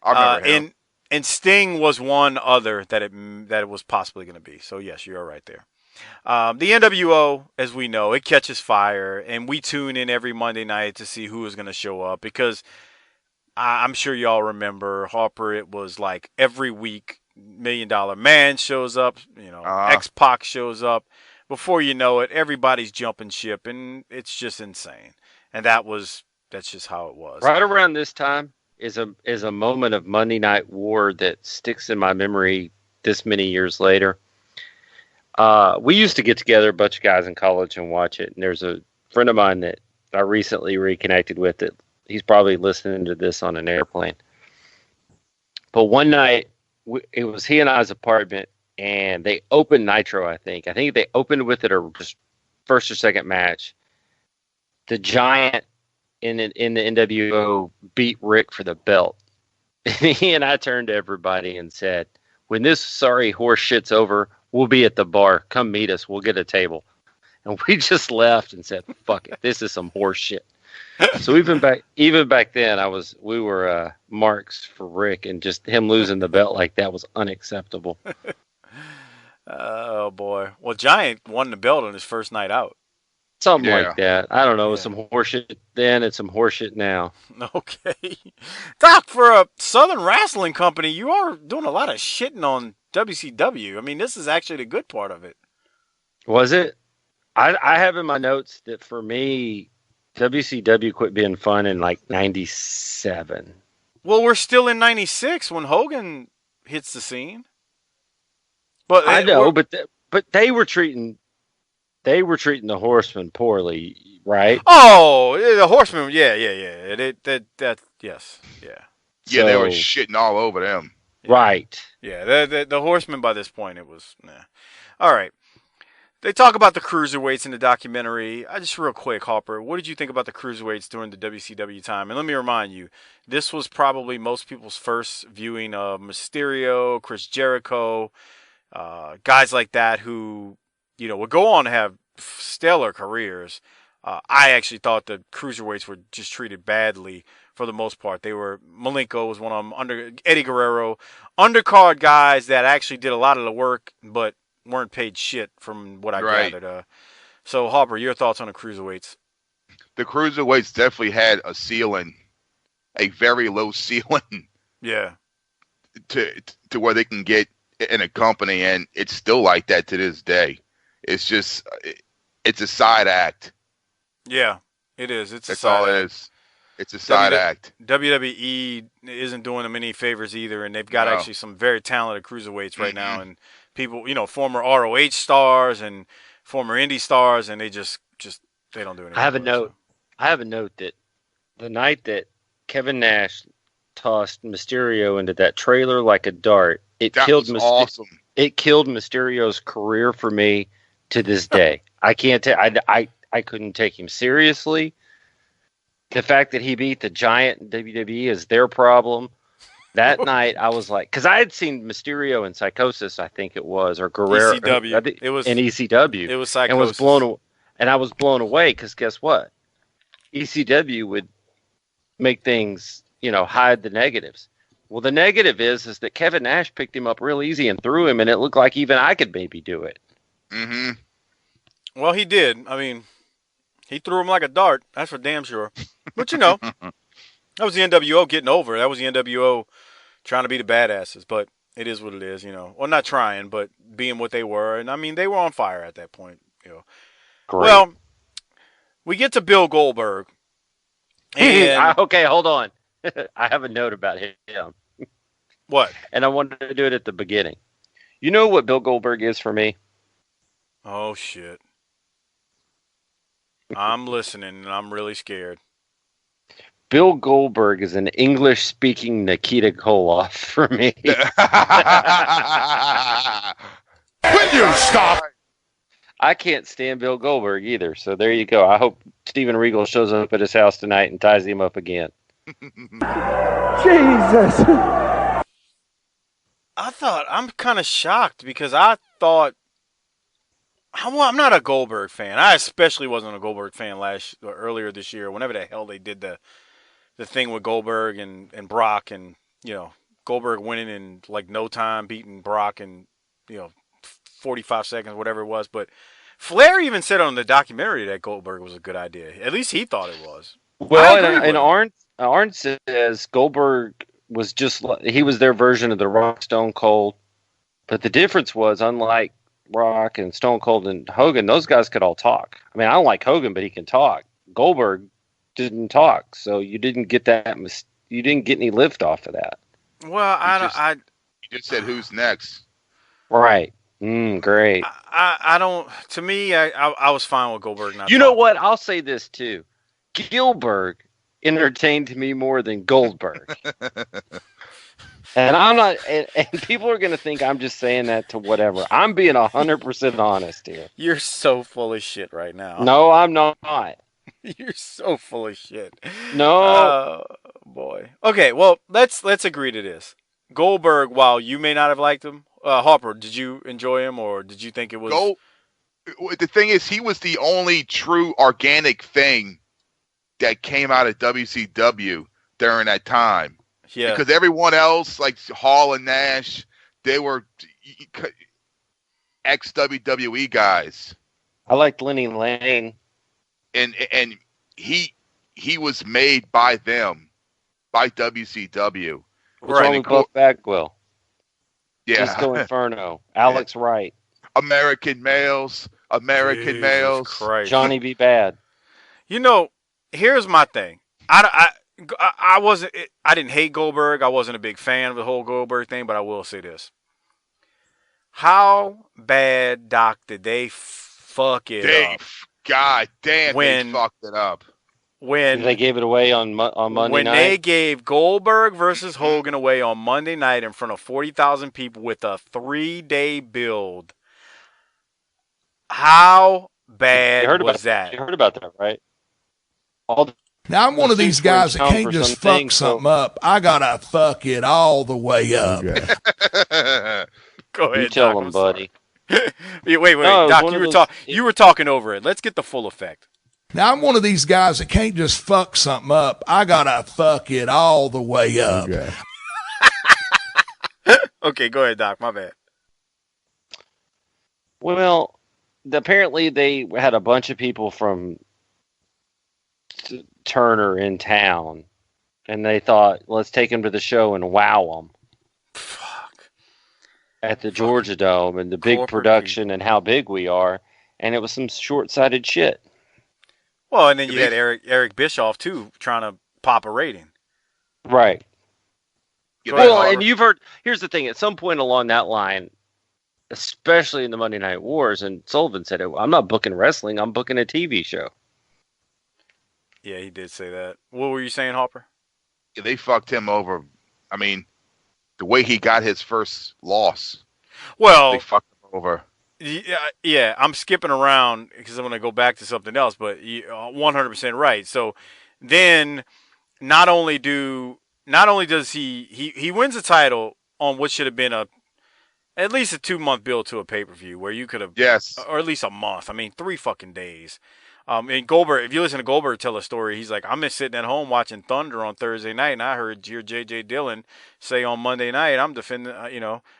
I remember him. And Sting was one other that it was possibly going to be. So yes, you're right there. The NWO, as we know, it catches fire, and we tune in every Monday night to see who is going to show up, because I'm sure y'all remember, Harper, it was like every week, $1 Million Man shows up, X-Pac shows up. Before you know it, everybody's jumping ship, and it's just insane. And that's just how it was. Right around this time is a moment of Monday Night War that sticks in my memory this many years later. We used to get together, a bunch of guys in college, and watch it. And there's a friend of mine that I recently reconnected with that he's probably listening to this on an airplane. But one night, it was he and I's apartment, and they opened Nitro, I think. I think they opened with it, or just first or second match. The Giant in the NWO beat Rick for the belt. He and I turned to everybody and said, when this sorry horse shit's over, we'll be at the bar. Come meet us. We'll get a table. And we just left and said, fuck it. This is some horse shit. So even back then, we were marks for Rick, and just him losing the belt like that was unacceptable. Oh boy! Well, Giant won the belt on his first night out. Something like that. I don't know. It's some horseshit then. It's some horseshit now. Okay, Doc, for a Southern wrestling company, you are doing a lot of shitting on WCW. I mean, this is actually the good part of it. Was it? I have in my notes that for me, WCW quit being fun in like 97. Well, we're still in 96 when Hogan hits the scene. But I know, but they were treating the Horsemen poorly, right? Oh, the Horsemen, yeah. Yes. Yeah, they were shitting all over them. Right. Yeah, the Horsemen by this point, it was All right. They talk about the cruiserweights in the documentary. Just real quick, Harper, what did you think about the cruiserweights during the WCW time? And let me remind you, this was probably most people's first viewing of Mysterio, Chris Jericho, guys like that who, would go on to have stellar careers. I actually thought the cruiserweights were just treated badly for the most part. Malenko was one of them, Eddie Guerrero, undercard guys that actually did a lot of the work, but weren't paid shit from what I gathered. So, Harper, your thoughts on the cruiserweights? The cruiserweights definitely had a ceiling, a very low ceiling. Yeah. To where they can get in a company, and it's still like that to this day. It's just, it's a side act. Yeah, it is. That's all it is. It's a side act. WWE isn't doing them any favors either, and they've got actually some very talented cruiserweights right now, and people, former ROH stars and former indie stars, and they just they don't do anything. I have a note that the night that Kevin Nash tossed Mysterio into that trailer like a dart, it killed Mysterio's career for me to this day. I can't I couldn't take him seriously. The fact that he beat the Giant in WWE is their problem. That night, I was like, because I had seen Mysterio in Psychosis, I think it was, or Guerrero. ECW. It was in ECW. It was Psychosis. And I was blown away because guess what? ECW would make things, hide the negatives. Well, the negative is that Kevin Nash picked him up real easy and threw him, and it looked like even I could maybe do it. Mm-hmm. Well, he did. I mean, he threw him like a dart. That's for damn sure. But that was the NWO getting over. That was the NWO trying to be the badasses. But it is what it is, Well, not trying, but being what they were. And I mean, they were on fire at that point, Great. Well, we get to Bill Goldberg. And okay, hold on. I have a note about him. What? And I wanted to do it at the beginning. You know what Bill Goldberg is for me? Oh, shit. I'm listening, and I'm really scared. Bill Goldberg is an English-speaking Nikita Koloff for me. Will you stop? I can't stand Bill Goldberg either, so there you go. I hope Steven Regal shows up at his house tonight and ties him up again. Jesus. I'm kind of shocked because I thought, I'm not a Goldberg fan. I especially wasn't a Goldberg fan earlier this year, whenever the hell they did the thing with Goldberg and Brock, and Goldberg winning in like no time, beating Brock in 45 seconds, whatever it was. But Flair even said on the documentary that Goldberg was a good idea. At least he thought it was. Well, and Arn says Goldberg was he was their version of the Rock, Stone Cold. But the difference was, unlike Rock and Stone Cold and Hogan, those guys could all talk. I mean, I don't like Hogan, but he can talk. Goldberg didn't talk, so you didn't get that. You didn't get any lift off of that. Well, You just said who's next. Right. Great. I don't. To me, I was fine with Goldberg not. You know what? I'll say this too. Gilbert entertained me more than Goldberg. And I'm not, and people are going to think I'm just saying that to whatever. I'm being 100% honest here. You're so full of shit right now. No, I'm not. You're so full of shit. No. Oh, boy. Okay, well, let's agree to this. Goldberg, while you may not have liked him, Harper, did you enjoy him, or did you think it was... The thing is, he was the only true organic thing that came out of WCW during that time. Yeah. Because everyone else, like Hall and Nash, they were ex-WWE guys. I liked Lenny Lane. And he was made by them, by WCW. What's wrong with Buff Bagwell? Yeah. Disco Inferno. Alex Wright. American males. Christ. Johnny B. Bad. Here's my thing. I wasn't. I didn't hate Goldberg. I wasn't a big fan of the whole Goldberg thing, but I will say this: how bad, Doc, did they fuck it up? God damn, they fucked it up. When they gave it away on Monday night. When they gave Goldberg versus Hogan away on Monday night in front of 40,000 people with a 3-day build, how bad was that? You heard about that, right? Now, I'm one of these guys that can't just fuck something up. I got to fuck it all the way up. Go ahead, you tell Doc, them, buddy. Wait, No, Doc, you were talking over it. Let's get the full effect. Now, I'm one of these guys that can't just fuck something up. I got to fuck it all the way up. Okay, go ahead, Doc. My bad. Well, apparently they had a bunch of people from Turner in town, and they thought, let's take them to the show and wow them. Fuck. At the Georgia Dome and the big production and how big we are, and it was some short-sighted shit. Well, and then you had Eric Bischoff, too, trying to pop a rating. Right. Well, and you've heard, here's the thing, at some point along that line, especially in the Monday Night Wars, and Sullivan said, I'm not booking wrestling, I'm booking a TV show. Yeah, he did say that. What were you saying, Hopper? Yeah, they fucked him over. I mean, the way he got his first loss. Well, they fucked him over. Yeah, I'm skipping around because I'm going to go back to something else, but 100% right. So then not only does he wins the title on what should have been at least a 2-month build to a pay-per-view where you could have, yes, or at least a month. I mean, 3 fucking days. And Goldberg, if you listen to Goldberg tell a story, he's like, I'm just sitting at home watching Thunder on Thursday night, and I heard your J.J. Dillon say on Monday night, I'm defending,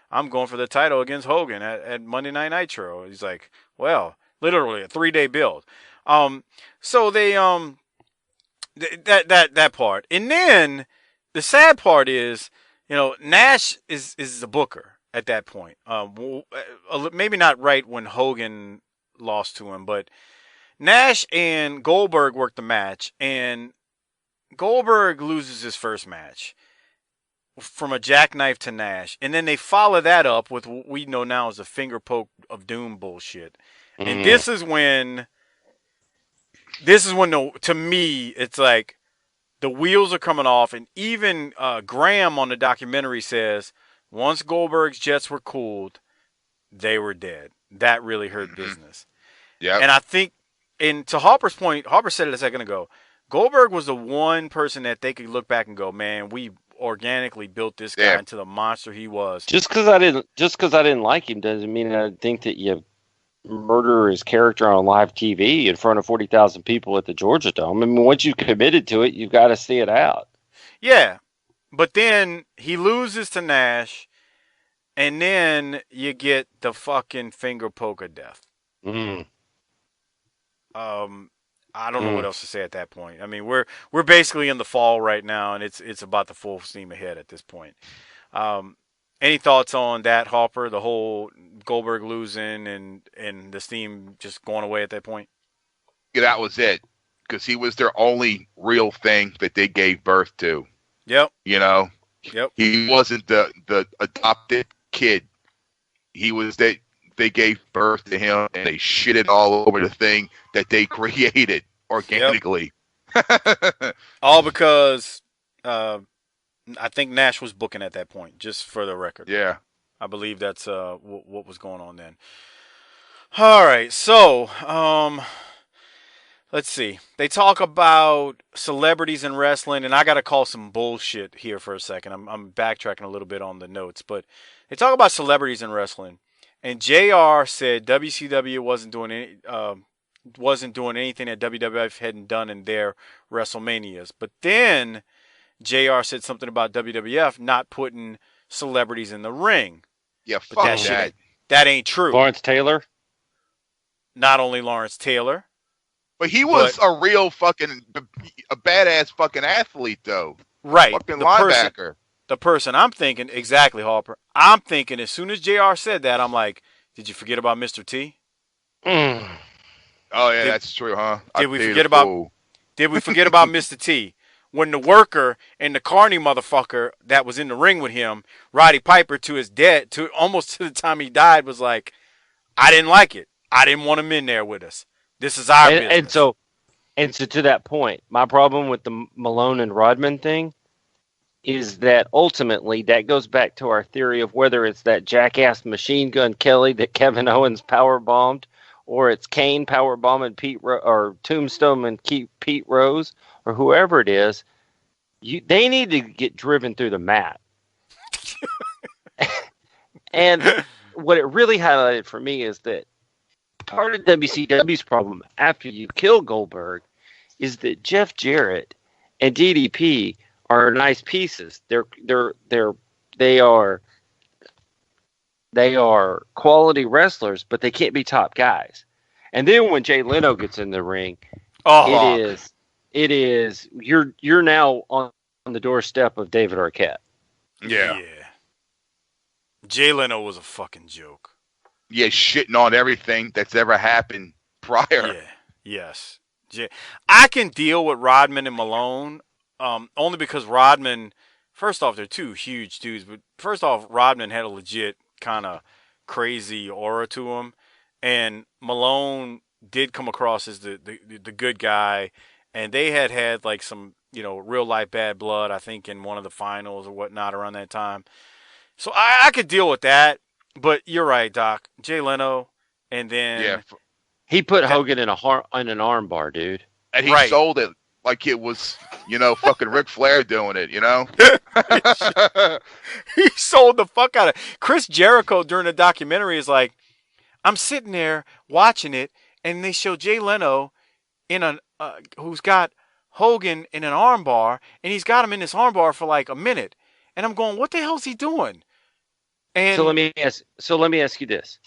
I'm going for the title against Hogan at Monday Night Nitro. He's like, well, literally a 3-day build. So they that part, and then the sad part is, Nash is the booker at that point. Maybe not right when Hogan lost to him, but Nash and Goldberg worked the match, and Goldberg loses his first match from a jackknife to Nash, and then they follow that up with what we know now as a finger poke of doom bullshit. And this is when to me, it's like the wheels are coming off, and even Graham on the documentary says once Goldberg's jets were cooled, they were dead. That really hurt business. Yeah, and I think. And to Harper's point, Harper said it a second ago, Goldberg was the one person that they could look back and go, man, we organically built this guy into the monster he was. Just because I didn't like him doesn't mean I think that you murder his character on live TV in front of 40,000 people at the Georgia Dome. I mean, once you've committed to it, you've got to see it out. Yeah, but then he loses to Nash, and then you get the fucking finger poke of death. I don't know what else to say at that point. I mean, we're basically in the fall right now, and it's about the full steam ahead at this point. Any thoughts on that, Harper? The whole Goldberg losing and the steam just going away at that point? Yeah, that was it, because he was their only real thing that they gave birth to. Yep. Yep. He wasn't the adopted kid. He was that. They gave birth to him, and they shitted all over the thing that they created organically. Yep. All because I think Nash was booking at that point, just for the record. Yeah. I believe that's what was going on then. All right, so let's see. They talk about celebrities in wrestling, and I got to call some bullshit here for a second. I'm backtracking a little bit on the notes, but they talk about celebrities in wrestling. And JR said WCW wasn't doing anything that WWF hadn't done in their WrestleManias. But then JR said something about WWF not putting celebrities in the ring. Yeah, fuck that. That ain't true. Lawrence Taylor? Not only Lawrence Taylor. But he was a real fucking, a badass fucking athlete, though. Right. Fucking linebacker. The person I'm thinking, exactly, Harper. I'm thinking as soon as JR said that, I'm like, did you forget about Mr. T? Oh, yeah, that's true, huh? Did we forget about Mr. T? When the worker and the Carney motherfucker that was in the ring with him, Roddy Piper, to his death, to almost to the time he died, was like, I didn't like it. I didn't want him in there with us. This is our business. And so to that point, my problem with the Malone and Rodman thing is that ultimately that goes back to our theory of whether it's that jackass Machine Gun Kelly that Kevin Owens power bombed, or it's Kane power bombing or Tombstone and Pete Rose, or whoever it is. They need to get driven through the mat. And what it really highlighted for me is that part of WCW's problem after you kill Goldberg is that Jeff Jarrett and DDP are nice pieces. They are quality wrestlers, but they can't be top guys. And then when Jay Leno gets in the ring, it is you're now on the doorstep of David Arquette. Yeah. Jay Leno was a fucking joke. Yeah, shitting on everything that's ever happened prior. Yeah. Yes. I can deal with Rodman and Malone. Only because Rodman, first off, they're two huge dudes, but first off, Rodman had a legit kind of crazy aura to him, and Malone did come across as the good guy, and they had like some, real life bad blood, I think, in one of the finals or whatnot around that time. So I could deal with that, but you're right, Doc. Jay Leno, and then he put Hogan in an arm bar, dude, and he sold it like it was, fucking Ric Flair doing it, He sold the fuck out of it. Chris Jericho during the documentary is like, I'm sitting there watching it, and they show Jay Leno who's got Hogan in an armbar, and he's got him in this armbar for like a minute, and I'm going, what the hell's he doing? And So let me ask you this.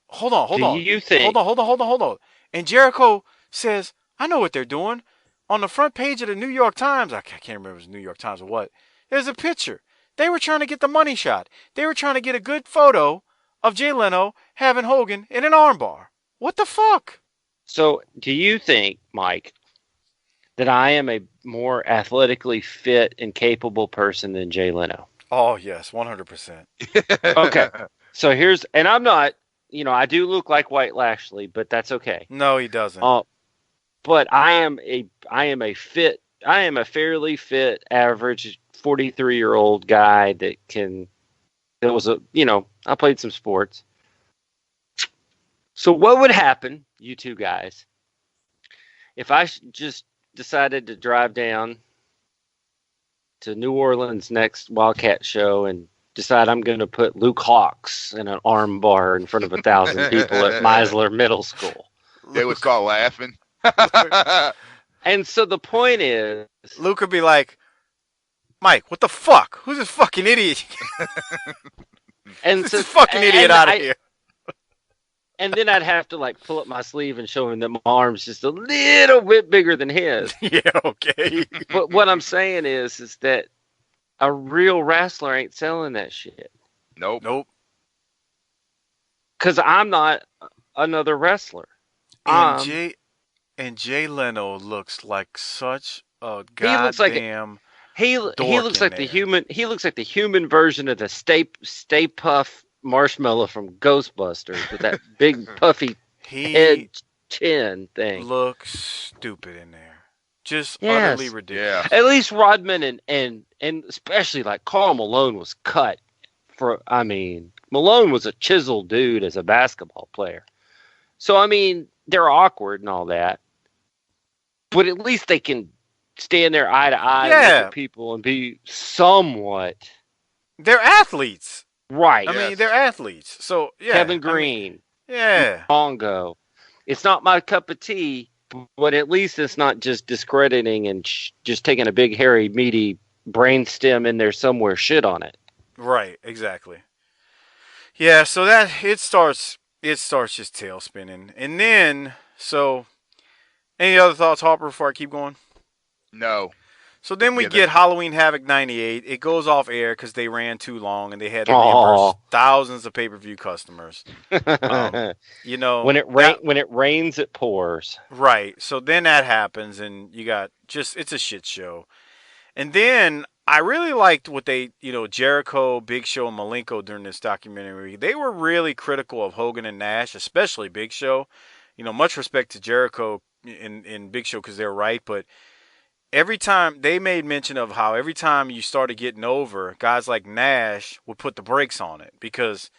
Hold on. Do you think? Hold on. And Jericho says, I know what they're doing. On the front page of the New York Times, I can't remember if it was New York Times or what, there's a picture. They were trying to get the money shot. They were trying to get a good photo of Jay Leno having Hogan in an armbar. What the fuck? So do you think, Mike, that I am a more athletically fit and capable person than Jay Leno? Oh, yes, 100%. Okay. So and I'm not, I do look like White Lashley, but that's okay. No, he doesn't. But I am a fairly fit, average 43-year-old guy I played some sports. So what would happen, you two guys, if I just decided to drive down to New Orleans next Wildcat show and decide I'm going to put Luke Hawx in an arm bar in front of 1,000 people at Meisler Middle School? They would start laughing. And so the point is, Luke would be like, Mike, what the fuck? Who's this fucking idiot? And this fucking idiot out of here. And then I'd have to like pull up my sleeve and show him that my arm's just a little bit bigger than his. Yeah, okay. But what I'm saying is that a real wrestler ain't selling that shit. Nope. Because I'm not another wrestler. And Jay Leno looks like such a goddamn. He looks like the human. He looks like the human version of the Stay Puff Marshmallow from Ghostbusters with that big puffy head chin thing. Looks stupid in there. Just utterly ridiculous. At least Rodman and especially like Karl Malone was cut for. I mean, Malone was a chiseled dude as a basketball player. So I mean, they're awkward and all that, but at least they can stand there eye to eye with people and be somewhat. They're athletes, right? I mean, they're athletes. So yeah, Kevin Green, yeah, Bongo. It's not my cup of tea, but at least it's not just discrediting and just taking a big, hairy, meaty brainstem in there somewhere shit on it. Right, exactly. Yeah, so that it starts just tail spinning, and then any other thoughts, Harper? Before I keep going. No. So then we get Halloween Havoc 98. It goes off air because they ran too long and they had to reimburse thousands of pay-per-view customers. When it rains, it pours. Right. So then that happens, and you got it's a shit show. And then I really liked what they, Jericho, Big Show, and Malenko during this documentary. They were really critical of Hogan and Nash, especially Big Show. Much respect to Jericho in Big Show because they're right, but every time they made mention of how every time you started getting over, guys like Nash would put the brakes on it because,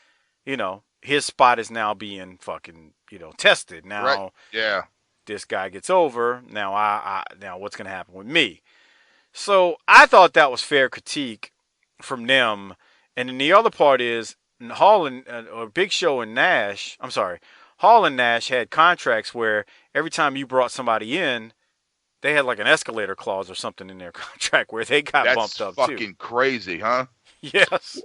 his spot is now being fucking, tested. Now, right. Yeah. This guy gets over. Now now what's going to happen with me? So I thought that was fair critique from them. And then the other part is Hall and Big Show and Nash. I'm sorry. Hall and Nash had contracts where every time you brought somebody in, they had like an escalator clause or something in their contract where they got bumped up too. That's fucking crazy, huh? Yes.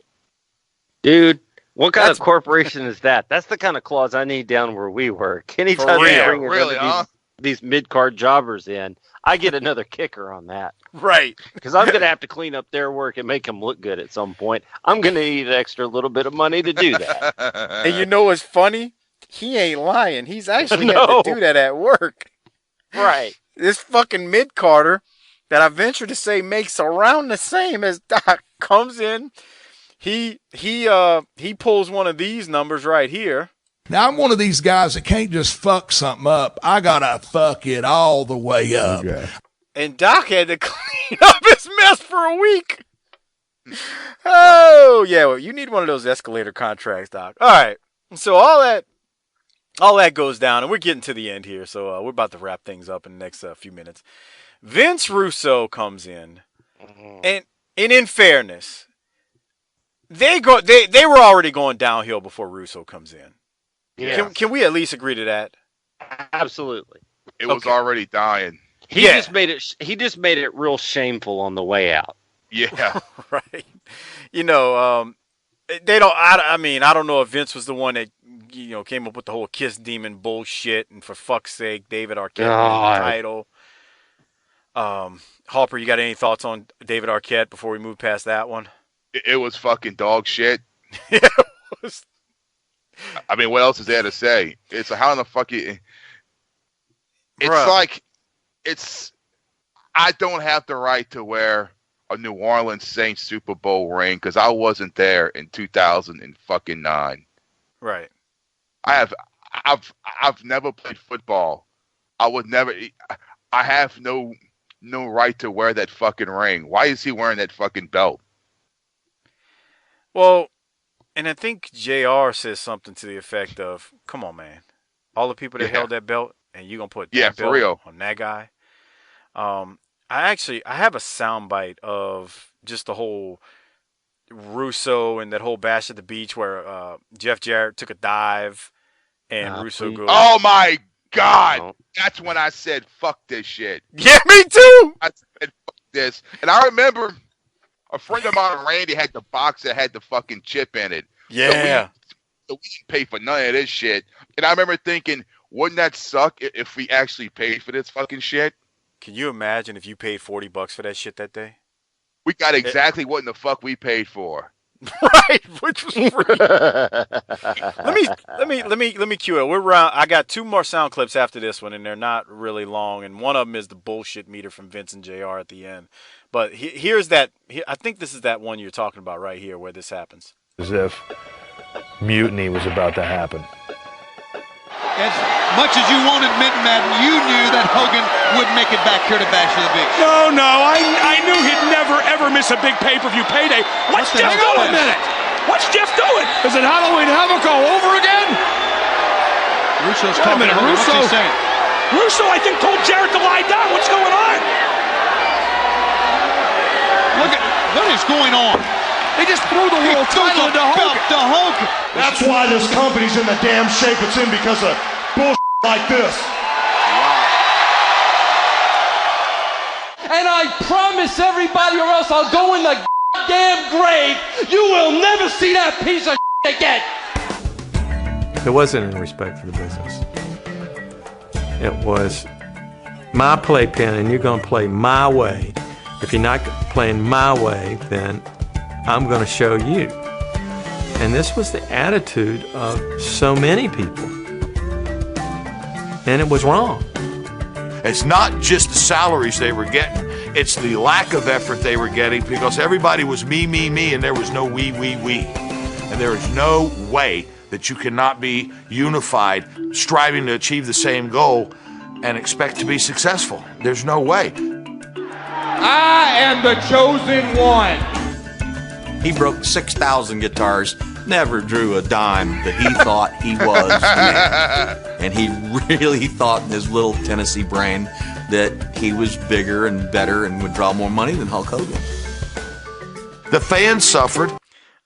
Dude, what kind of corporation is that? That's the kind of clause I need down where we work. Anytime they bring these mid-card jobbers in, I get another kicker on that. Right. Because I'm going to have to clean up their work and make them look good at some point. I'm going to need an extra little bit of money to do that. And you know what's funny? He ain't lying. He's actually had to do that at work. Right. This fucking mid-carder that I venture to say makes around the same as Doc comes in. He pulls one of these numbers right here. Now, I'm one of these guys that can't just fuck something up. I got to fuck it all the way up. Okay. And Doc had to clean up his mess for a week. Oh, yeah. Well, you need one of those escalator contracts, Doc. All right. So all that goes down, and we're getting to the end here. So we're about to wrap things up in the next few minutes. Vince Russo comes in, and in fairness, they were already going downhill before Russo comes in. Yeah. Can we at least agree to that? Absolutely. It was already dying. He just made it. He just made it real shameful on the way out. Yeah. Right. You know, they don't. I mean, I don't know if Vince was the one that came up with the whole Kiss Demon bullshit, and for fuck's sake, David Arquette won the title. Harper, you got any thoughts on David Arquette before we move past that one? It was fucking dog shit. Yeah, it was. I mean, what else is there to say? It's how in the fuck you... It's Bruh. like, I don't have the right to wear a New Orleans Saints Super Bowl ring because I wasn't there in 2009. Right. I've never played football. I have no right to wear that fucking ring. Why is he wearing that fucking belt? Well, and I think JR says something to the effect of, come on, man. All the people that held that belt, and you going to put that belt real. on that guy? I have a soundbite of just the whole Russo and that whole bash at the beach where Jeff Jarrett took a dive and Russo goes, "Oh my God!" That's when I said, "Fuck this shit." Yeah, me too. I said, "Fuck this," and I remember a friend of mine, Randy, had the box that had the fucking chip in it. Yeah. So we didn't pay for none of this shit. And I remember thinking, wouldn't that suck if we actually paid for this fucking shit? Can you imagine if you paid $40 for that shit that day? We got exactly what in the fuck we paid for. Right, which was free. let me cue it. I got 2 more sound clips after this one, and they're not really long. And one of them is the bullshit meter from Vince and JR at the end. But here's that. I think this is that one you're talking about right here, where this happens. As if mutiny was about to happen. As much as you won't admit, Madden, you knew that Hogan would make it back here to Bash of the Beach. No, I knew he'd never, ever miss a big pay-per-view payday. What's Jeff doing? What's Jeff doing? Is it Halloween Havoc all over again? Russo's talking to Hogan. What's he saying? Russo, I think, told Jarrett to lie down. What's going on? Look at what is going on. They just threw the world title into Hogan. That's why this company's in the damn shape it's in, because of bullshit like this. And I promise everybody, or else I'll go in the damn grave. You will never see that piece of again. It wasn't in respect for the business. It was my playpen, and you're going to play my way. If you're not playing my way, then I'm going to show you. And this was the attitude of so many people. And it was wrong. It's not just the salaries they were getting. It's the lack of effort they were getting because everybody was me, and there was no we. And there is no way that you cannot be unified, striving to achieve the same goal and expect to be successful. There's no way. I am the chosen one. He broke 6,000 guitars, never drew a dime that he thought he was. And he really thought in his little Tennessee brain that he was bigger and better and would draw more money than Hulk Hogan. The fans suffered.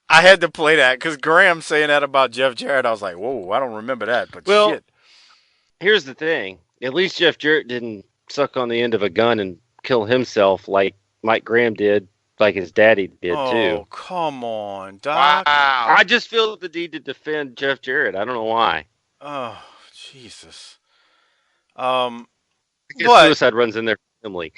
I had to play that because Graham saying that about Jeff Jarrett, I was like, whoa, I don't remember that. But shit. Here's the thing. At least Jeff Jarrett didn't suck on the end of a gun and kill himself like Mike Graham did. Like his daddy did too. Oh, come on, Doc. Wow. I just feel the need to defend Jeff Jarrett. I don't know why. Oh, Jesus. Suicide runs in their family.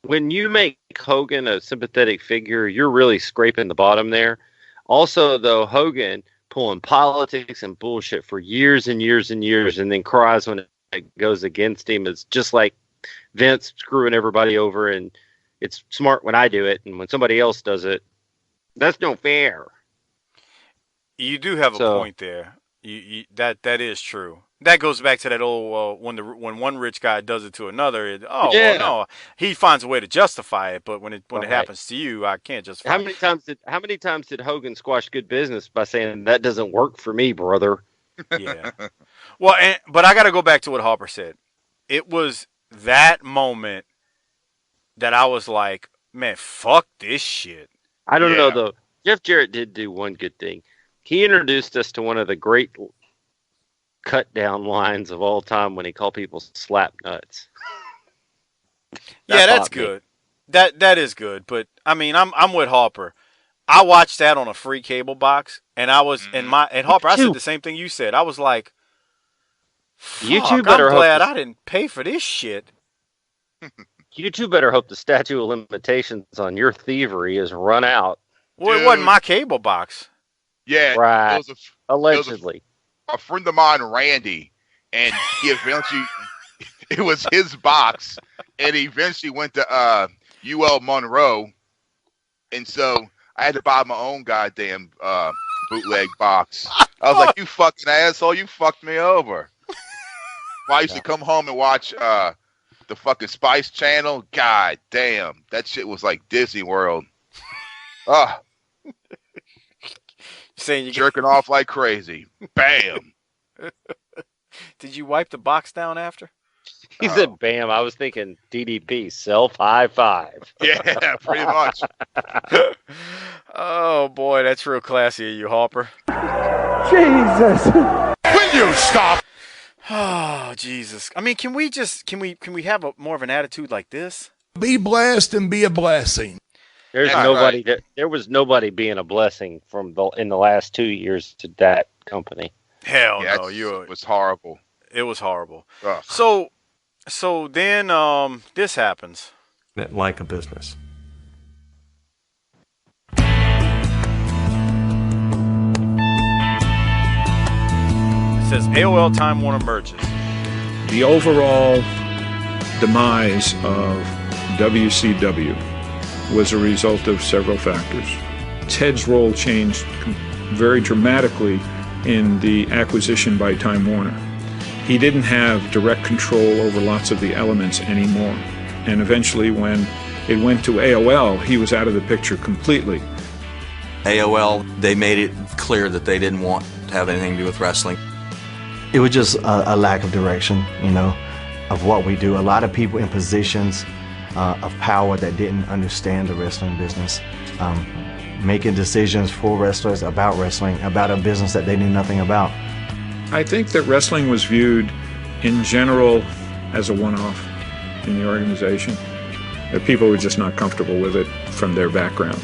When you make Hogan a sympathetic figure, you're really scraping the bottom there. Also, though, Hogan pulling politics and bullshit for years and years and years, and then cries when it goes against him. It's just like Vince screwing everybody over, and it's smart when I do it, and when somebody else does it, that's no fair. You do have a point there. That is true. That goes back to that old when one rich guy does it to another. Well, no, he finds a way to justify it, but when it happens to you, I can't justify. How many times did Hogan squash good business by saying that doesn't work for me, brother? Yeah. Well, but I got to go back to what Harper said. It was that moment that I was like, man, fuck this shit. I don't know, though. Jeff Jarrett did do one good thing. He introduced us to one of the great cut down lines of all time when he called people slap nuts. Yeah, that's good. That is good. But I mean, I'm with Harper. I watched that on a free cable box, and I was and Harper. I said the same thing you said. I was like, You "Fuck, two better I'm hope glad this- I didn't pay for this shit." You two better hope the statute of limitations on your thievery is run out. Well, it wasn't my cable box. Yeah, Right. It was Allegedly. a friend of mine, Randy, and he eventually it was his box, and he eventually went to UL Monroe, and so I had to buy my own goddamn bootleg box. I was like, "You fucking asshole! You fucked me over." I used to come home and watch the fucking Spice Channel. God damn, that shit was like Disney World. Saying you jerking off like crazy. Bam. Did you wipe the box down after? He said, "Bam!" I was thinking DDP, self high five. Yeah, pretty much. Oh boy, that's real classy of you, Harper. Jesus. Will you stop? Oh Jesus! I mean, can we have more of an attitude like this? Be blessed and be a blessing. There's nobody that there was nobody being a blessing in the last 2 years to that company. Hell Yeah, no, it was horrible. It was horrible. Ugh. So then this happens. Like a business. It says AOL Time Warner merges. The overall demise of WCW was a result of several factors. Ted's role changed very dramatically in the acquisition by Time Warner. He didn't have direct control over lots of the elements anymore. And eventually when it went to AOL, he was out of the picture completely. AOL, they made it clear that they didn't want to have anything to do with wrestling. It was just a lack of direction, of what we do. A lot of people in positions of power that didn't understand the wrestling business, making decisions for wrestlers about wrestling, about a business that they knew nothing about. I think that wrestling was viewed in general as a one-off in the organization. That people were just not comfortable with it from their background.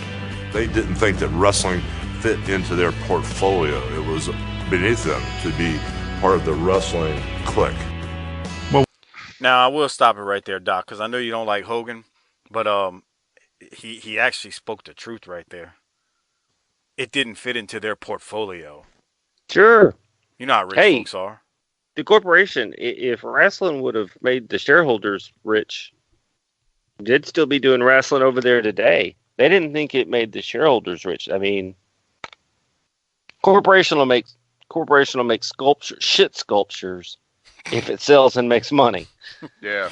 They didn't think that wrestling fit into their portfolio. It was beneath them to be part of the wrestling clique. Now I will stop it right there, Doc, because I know you don't like Hogan, but he actually spoke the truth right there. It didn't fit into their portfolio. Sure. You know how rich folks are. The corporation, if wrestling would have made the shareholders rich, they'd still be doing wrestling over there today. They didn't think it made the shareholders rich. I mean, corporation will make sculptures if it sells and makes money. Yeah.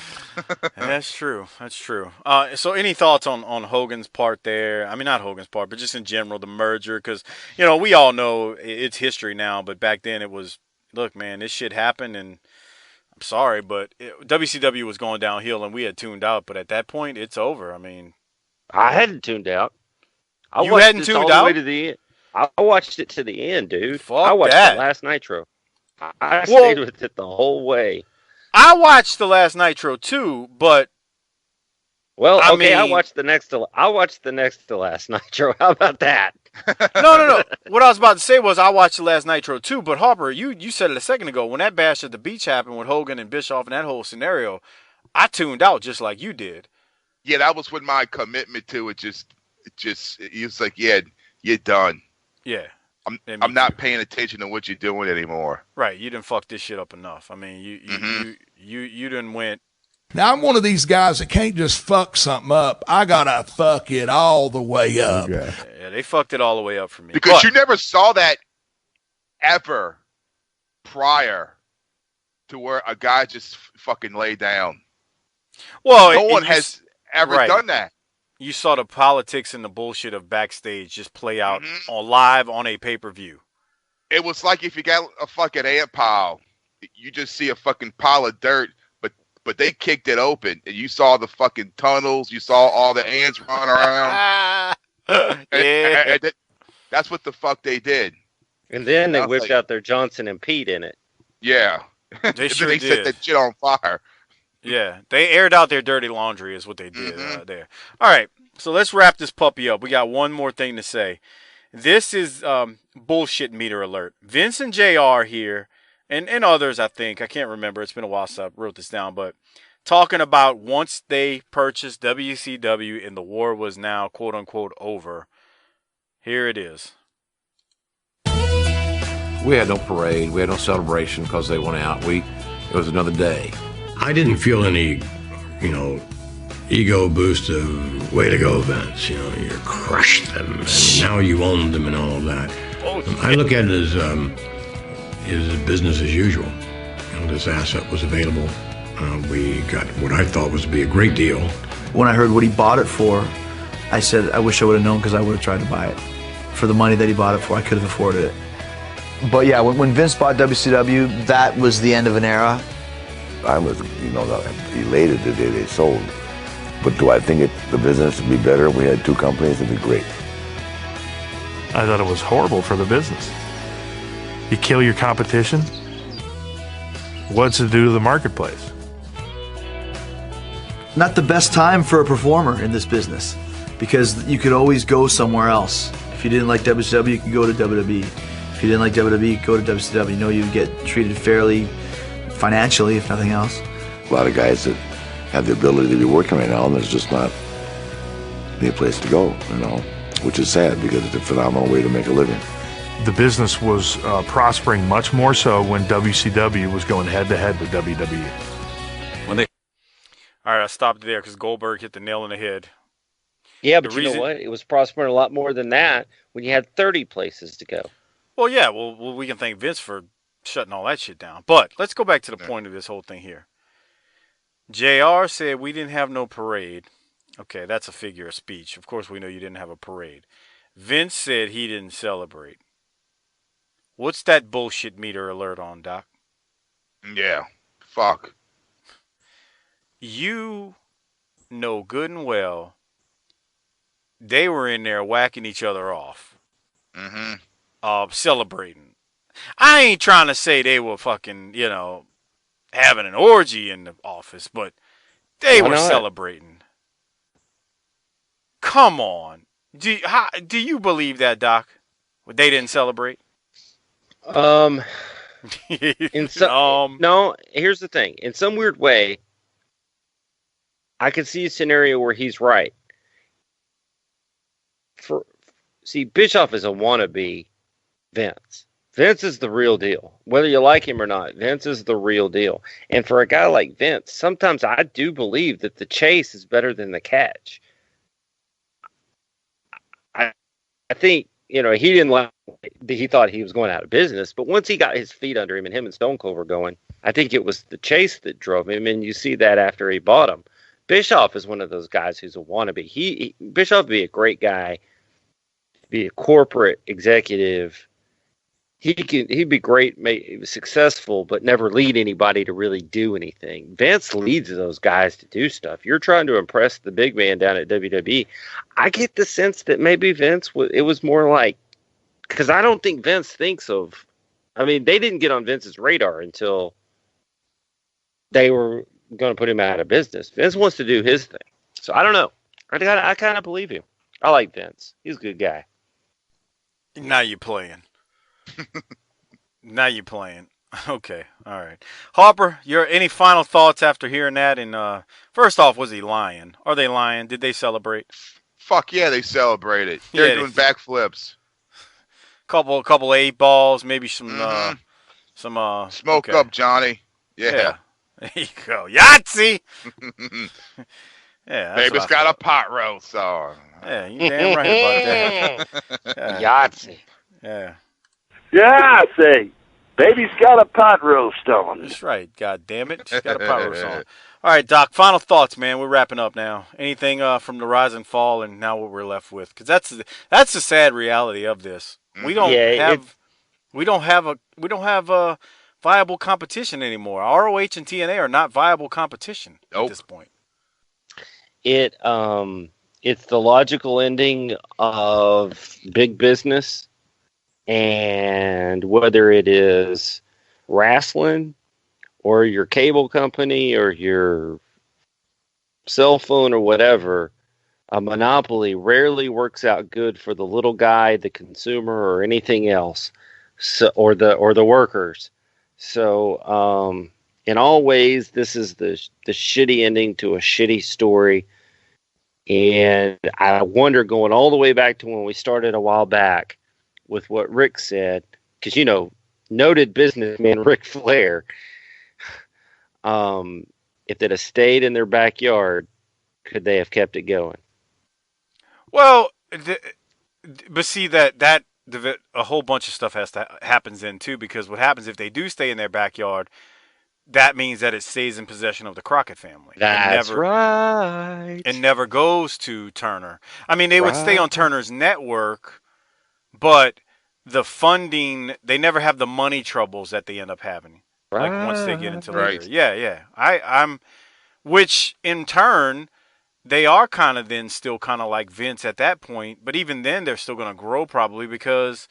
That's true. That's true. So any thoughts on Hogan's part there? I mean, not Hogan's part, but just in general, the merger, because, we all know it's history now, but back then it was, look, man, this shit happened, and I'm sorry, but WCW was going downhill, and we had tuned out, but at that point, it's over. I mean, I hadn't tuned out. You hadn't tuned all out? the way to the end. I watched it to the end, dude. Fuck I watched that. the last Nitro. I stayed with it the whole way. I watched the last Nitro too, but I mean, watched the next to last Nitro. How about that? No. What I was about to say was I watched the last Nitro too, but Harper, you said it a second ago when that bash at the beach happened with Hogan and Bischoff and that whole scenario, I tuned out just like you did. Yeah, that was when my commitment to it it was like, yeah, you're done. Yeah. I'm not paying attention to what you're doing anymore. Right, you didn't fuck this shit up enough. I mean, you didn't went. Now, I'm one of these guys that can't just fuck something up. I gotta fuck it all the way up. Yeah, they fucked it all the way up for me. Because you never saw that ever prior to where a guy just fucking lay down. Well, no one has ever done that. You saw the politics and the bullshit of backstage just play out on live on a pay-per-view. It was like if you got a fucking ant pile, you just see a fucking pile of dirt, but they kicked it open, and you saw the fucking tunnels, you saw all the ants running around. and that's what the fuck they did. And then they whipped out their Johnson and Pete in it. Yeah. They sure they set did. that shit on fire. Yeah, they aired out their dirty laundry is what they did there. All right, so let's wrap this puppy up. We got one more thing to say. This is bullshit meter alert. Vince and JR here, and others, I think. I can't remember. It's been a while since I wrote this down, but talking about once they purchased WCW and the war was now quote-unquote over. Here it is. We had no parade. We had no celebration because they went out. It was another day. I didn't feel any, ego boost of way to go, Vince. You crushed them and now you own them and all of that. I look at it as business as usual. This asset was available. We got what I thought was to be a great deal. When I heard what he bought it for, I said, I wish I would have known because I would have tried to buy it. For the money that he bought it for, I could have afforded it. But yeah, when Vince bought WCW, that was the end of an era. I was, elated the day they sold. But do I think the business would be better if we had two companies? It'd be great. I thought it was horrible for the business. You kill your competition. What's it do to the marketplace? Not the best time for a performer in this business because you could always go somewhere else. If you didn't like WCW, you could go to WWE. If you didn't like WWE, go to WCW. You'd get treated fairly financially, if nothing else. A lot of guys that have the ability to be working right now, and there's just not any place to go, which is sad because it's a phenomenal way to make a living. The business was prospering much more so when WCW was going head-to-head with WWE. All right, I stopped there because Goldberg hit the nail on the head. Yeah, but you know what? It was prospering a lot more than that when you had 30 places to go. Well, yeah, well, we can thank Vince for shutting all that shit down. But let's go back to the point of this whole thing here. JR said we didn't have no parade. Okay, that's a figure of speech. Of course, we know you didn't have a parade. Vince said he didn't celebrate. What's that bullshit meter alert on, Doc? Yeah, fuck. You know good and well they were in there whacking each other off. Celebrating. I ain't trying to say they were fucking, having an orgy in the office, but they were celebrating. Come on. Do you believe that, Doc? They didn't celebrate? No, here's the thing. In some weird way, I could see a scenario where he's right. Bischoff is a wannabe Vince. Vince is the real deal. Whether you like him or not, Vince is the real deal. And for a guy like Vince, sometimes I do believe that the chase is better than the catch. I think, he didn't like, he thought he was going out of business, but once he got his feet under him and Stone Cold were going, I think it was the chase that drove him, and you see that after he bought him. Bischoff is one of those guys who's a wannabe. Bischoff would be a great guy, be a corporate executive. He'd be great, successful, but never lead anybody to really do anything. Vince leads those guys to do stuff. You're trying to impress the big man down at WWE. I get the sense that maybe Vince it was more like, because I don't think Vince thinks of. They didn't get on Vince's radar until they were going to put him out of business. Vince wants to do his thing, so I don't know. I kind of believe him. I like Vince. He's a good guy. Now you're playing. Okay, all right. Harper, any final thoughts after hearing that? And first off, was he lying? Are they lying? Did they celebrate? Fuck yeah, they celebrated. They're doing backflips. Couple 8 balls, maybe some smoke up, Johnny. Yeah. There you go. Yahtzee. Yeah. Baby's got a pot roast. So. Yeah, you damn right about that. Yahtzee. Yeah. Yeah, I say. Baby's got a pot roast on. That's right. God damn it. She's got a pot roast on. All right, Doc, final thoughts, man. We're wrapping up now. Anything from the rise and fall and now what we're left with? Because that's the sad reality of this. We don't have a viable competition anymore. ROH and TNA are not viable competition at this point. It's the logical ending of big business, and whether it is wrestling or your cable company or your cell phone or whatever, a monopoly rarely works out good for the little guy, the consumer, or anything else, so, or the workers. So in all ways, this is the shitty ending to a shitty story. And I wonder, going all the way back to when we started a while back with what Rick said, because, you know, noted businessman Ric Flair, if they'd have stayed in their backyard, could they have kept it going? Well, but see that a whole bunch of stuff happens then too, because what happens if they do stay in their backyard, that means that it stays in possession of the Crockett family. That's right. And never goes to Turner. I mean, they would stay on Turner's network, but the funding, they never have the money troubles that they end up having. Like once they get into later. Yeah. I'm, which in turn, they are kind of then still kind of like Vince at that point, but even then they're still going to grow probably because,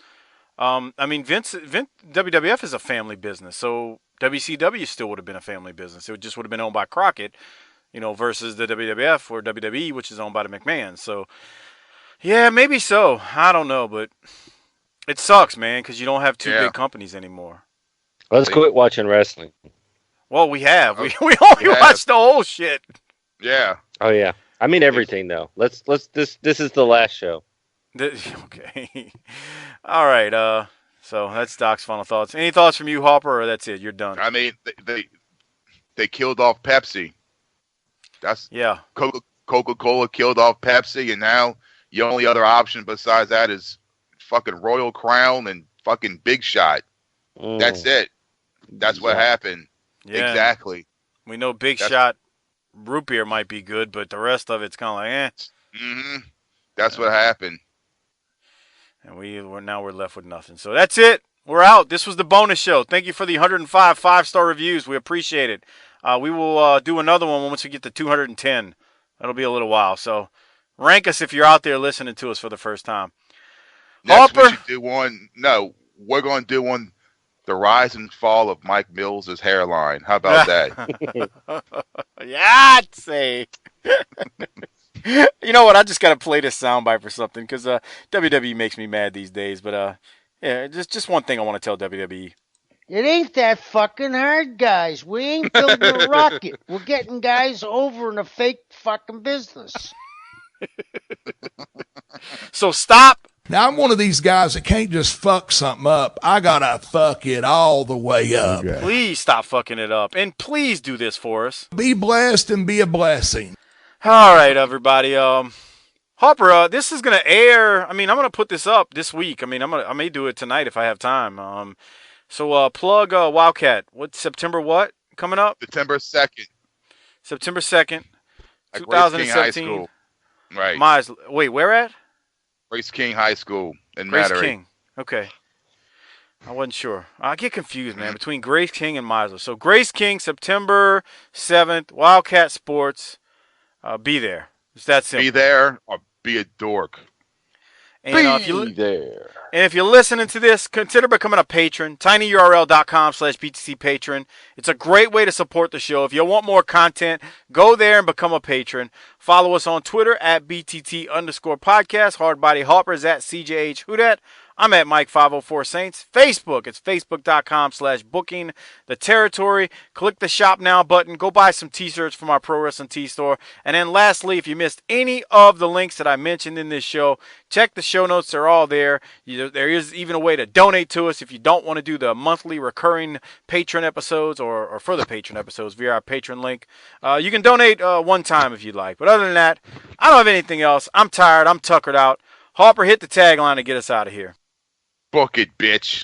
I mean, Vince, WWF is a family business, so WCW still would have been a family business. It just would have been owned by Crockett, you know, versus the WWF or WWE, which is owned by the McMahons. So, yeah, maybe so. I don't know, but it sucks, man, because you don't have two big companies anymore. Let's quit watching wrestling. Well, we have. We only watched the whole shit. Yeah. Oh yeah. I mean everything though. Let's this is the last show. Okay. All right. So that's Doc's final thoughts. Any thoughts from you, Hopper, or that's it? You're done. I mean, they killed off Pepsi. That's Coca-Cola killed off Pepsi, and now the only other option besides that is fucking Royal Crown and fucking Big Shot. That's it. That's what happened. Yeah. Exactly. We know Big Shot root beer might be good, but the rest of it's kind of like, eh. Mm-hmm. That's what happened. And we're left with nothing. So that's it. We're out. This was the bonus show. Thank you for the 105 5-star reviews. We appreciate it. We will do another one once we get to 210. That'll be a little while. So rank us if you're out there listening to us for the first time. Next, Hopper. we should do one. No, we're going to do one. The rise and fall of Mike Mills' hairline. How about that? Yahtzee. You know what? I just got to play this soundbite for something because WWE makes me mad these days. But yeah, just one thing I want to tell WWE. It ain't that fucking hard, guys. We ain't building a rocket. We're getting guys over in a fake fucking business. So stop. Now, I'm one of these guys that can't just fuck something up. I got to fuck it all the way up. Okay. Please stop fucking it up. And please do this for us. Be blessed and be a blessing. All right, everybody. Hopper, this is going to air. I mean, I'm going to put this up this week. I mean, I may do it tonight if I have time. So plug Wildcat. September what coming up? September 2nd. September 2nd, like 2017. High School. Right. Wait, where at? Grace King High School in Grace Metairie. King. Okay. I wasn't sure. I get confused, man, between Grace King and Meisler. So Grace King, September 7th, Wildcat Sports. Be there. It's that simple. Be there or be a dork. And if you're listening to this, consider becoming a patron. tinyurl.com/BTC patron. It's a great way to support the show. If you want more content, go there and become a patron. Follow us on Twitter at BTT_podcast. Hardbody Hoppers at CJH Houdat. I'm at Mike504Saints. Facebook, it's facebook.com/booking the territory. Click the shop now button. Go buy some t-shirts from our Pro Wrestling Tee store. And then lastly, if you missed any of the links that I mentioned in this show, check the show notes. They're all there. There is even a way to donate to us if you don't want to do the monthly recurring patron episodes or further patron episodes via our patron link. You can donate one time if you'd like. But other than that, I don't have anything else. I'm tired. I'm tuckered out. Hopper, hit the tagline to get us out of here. Book it, bitch.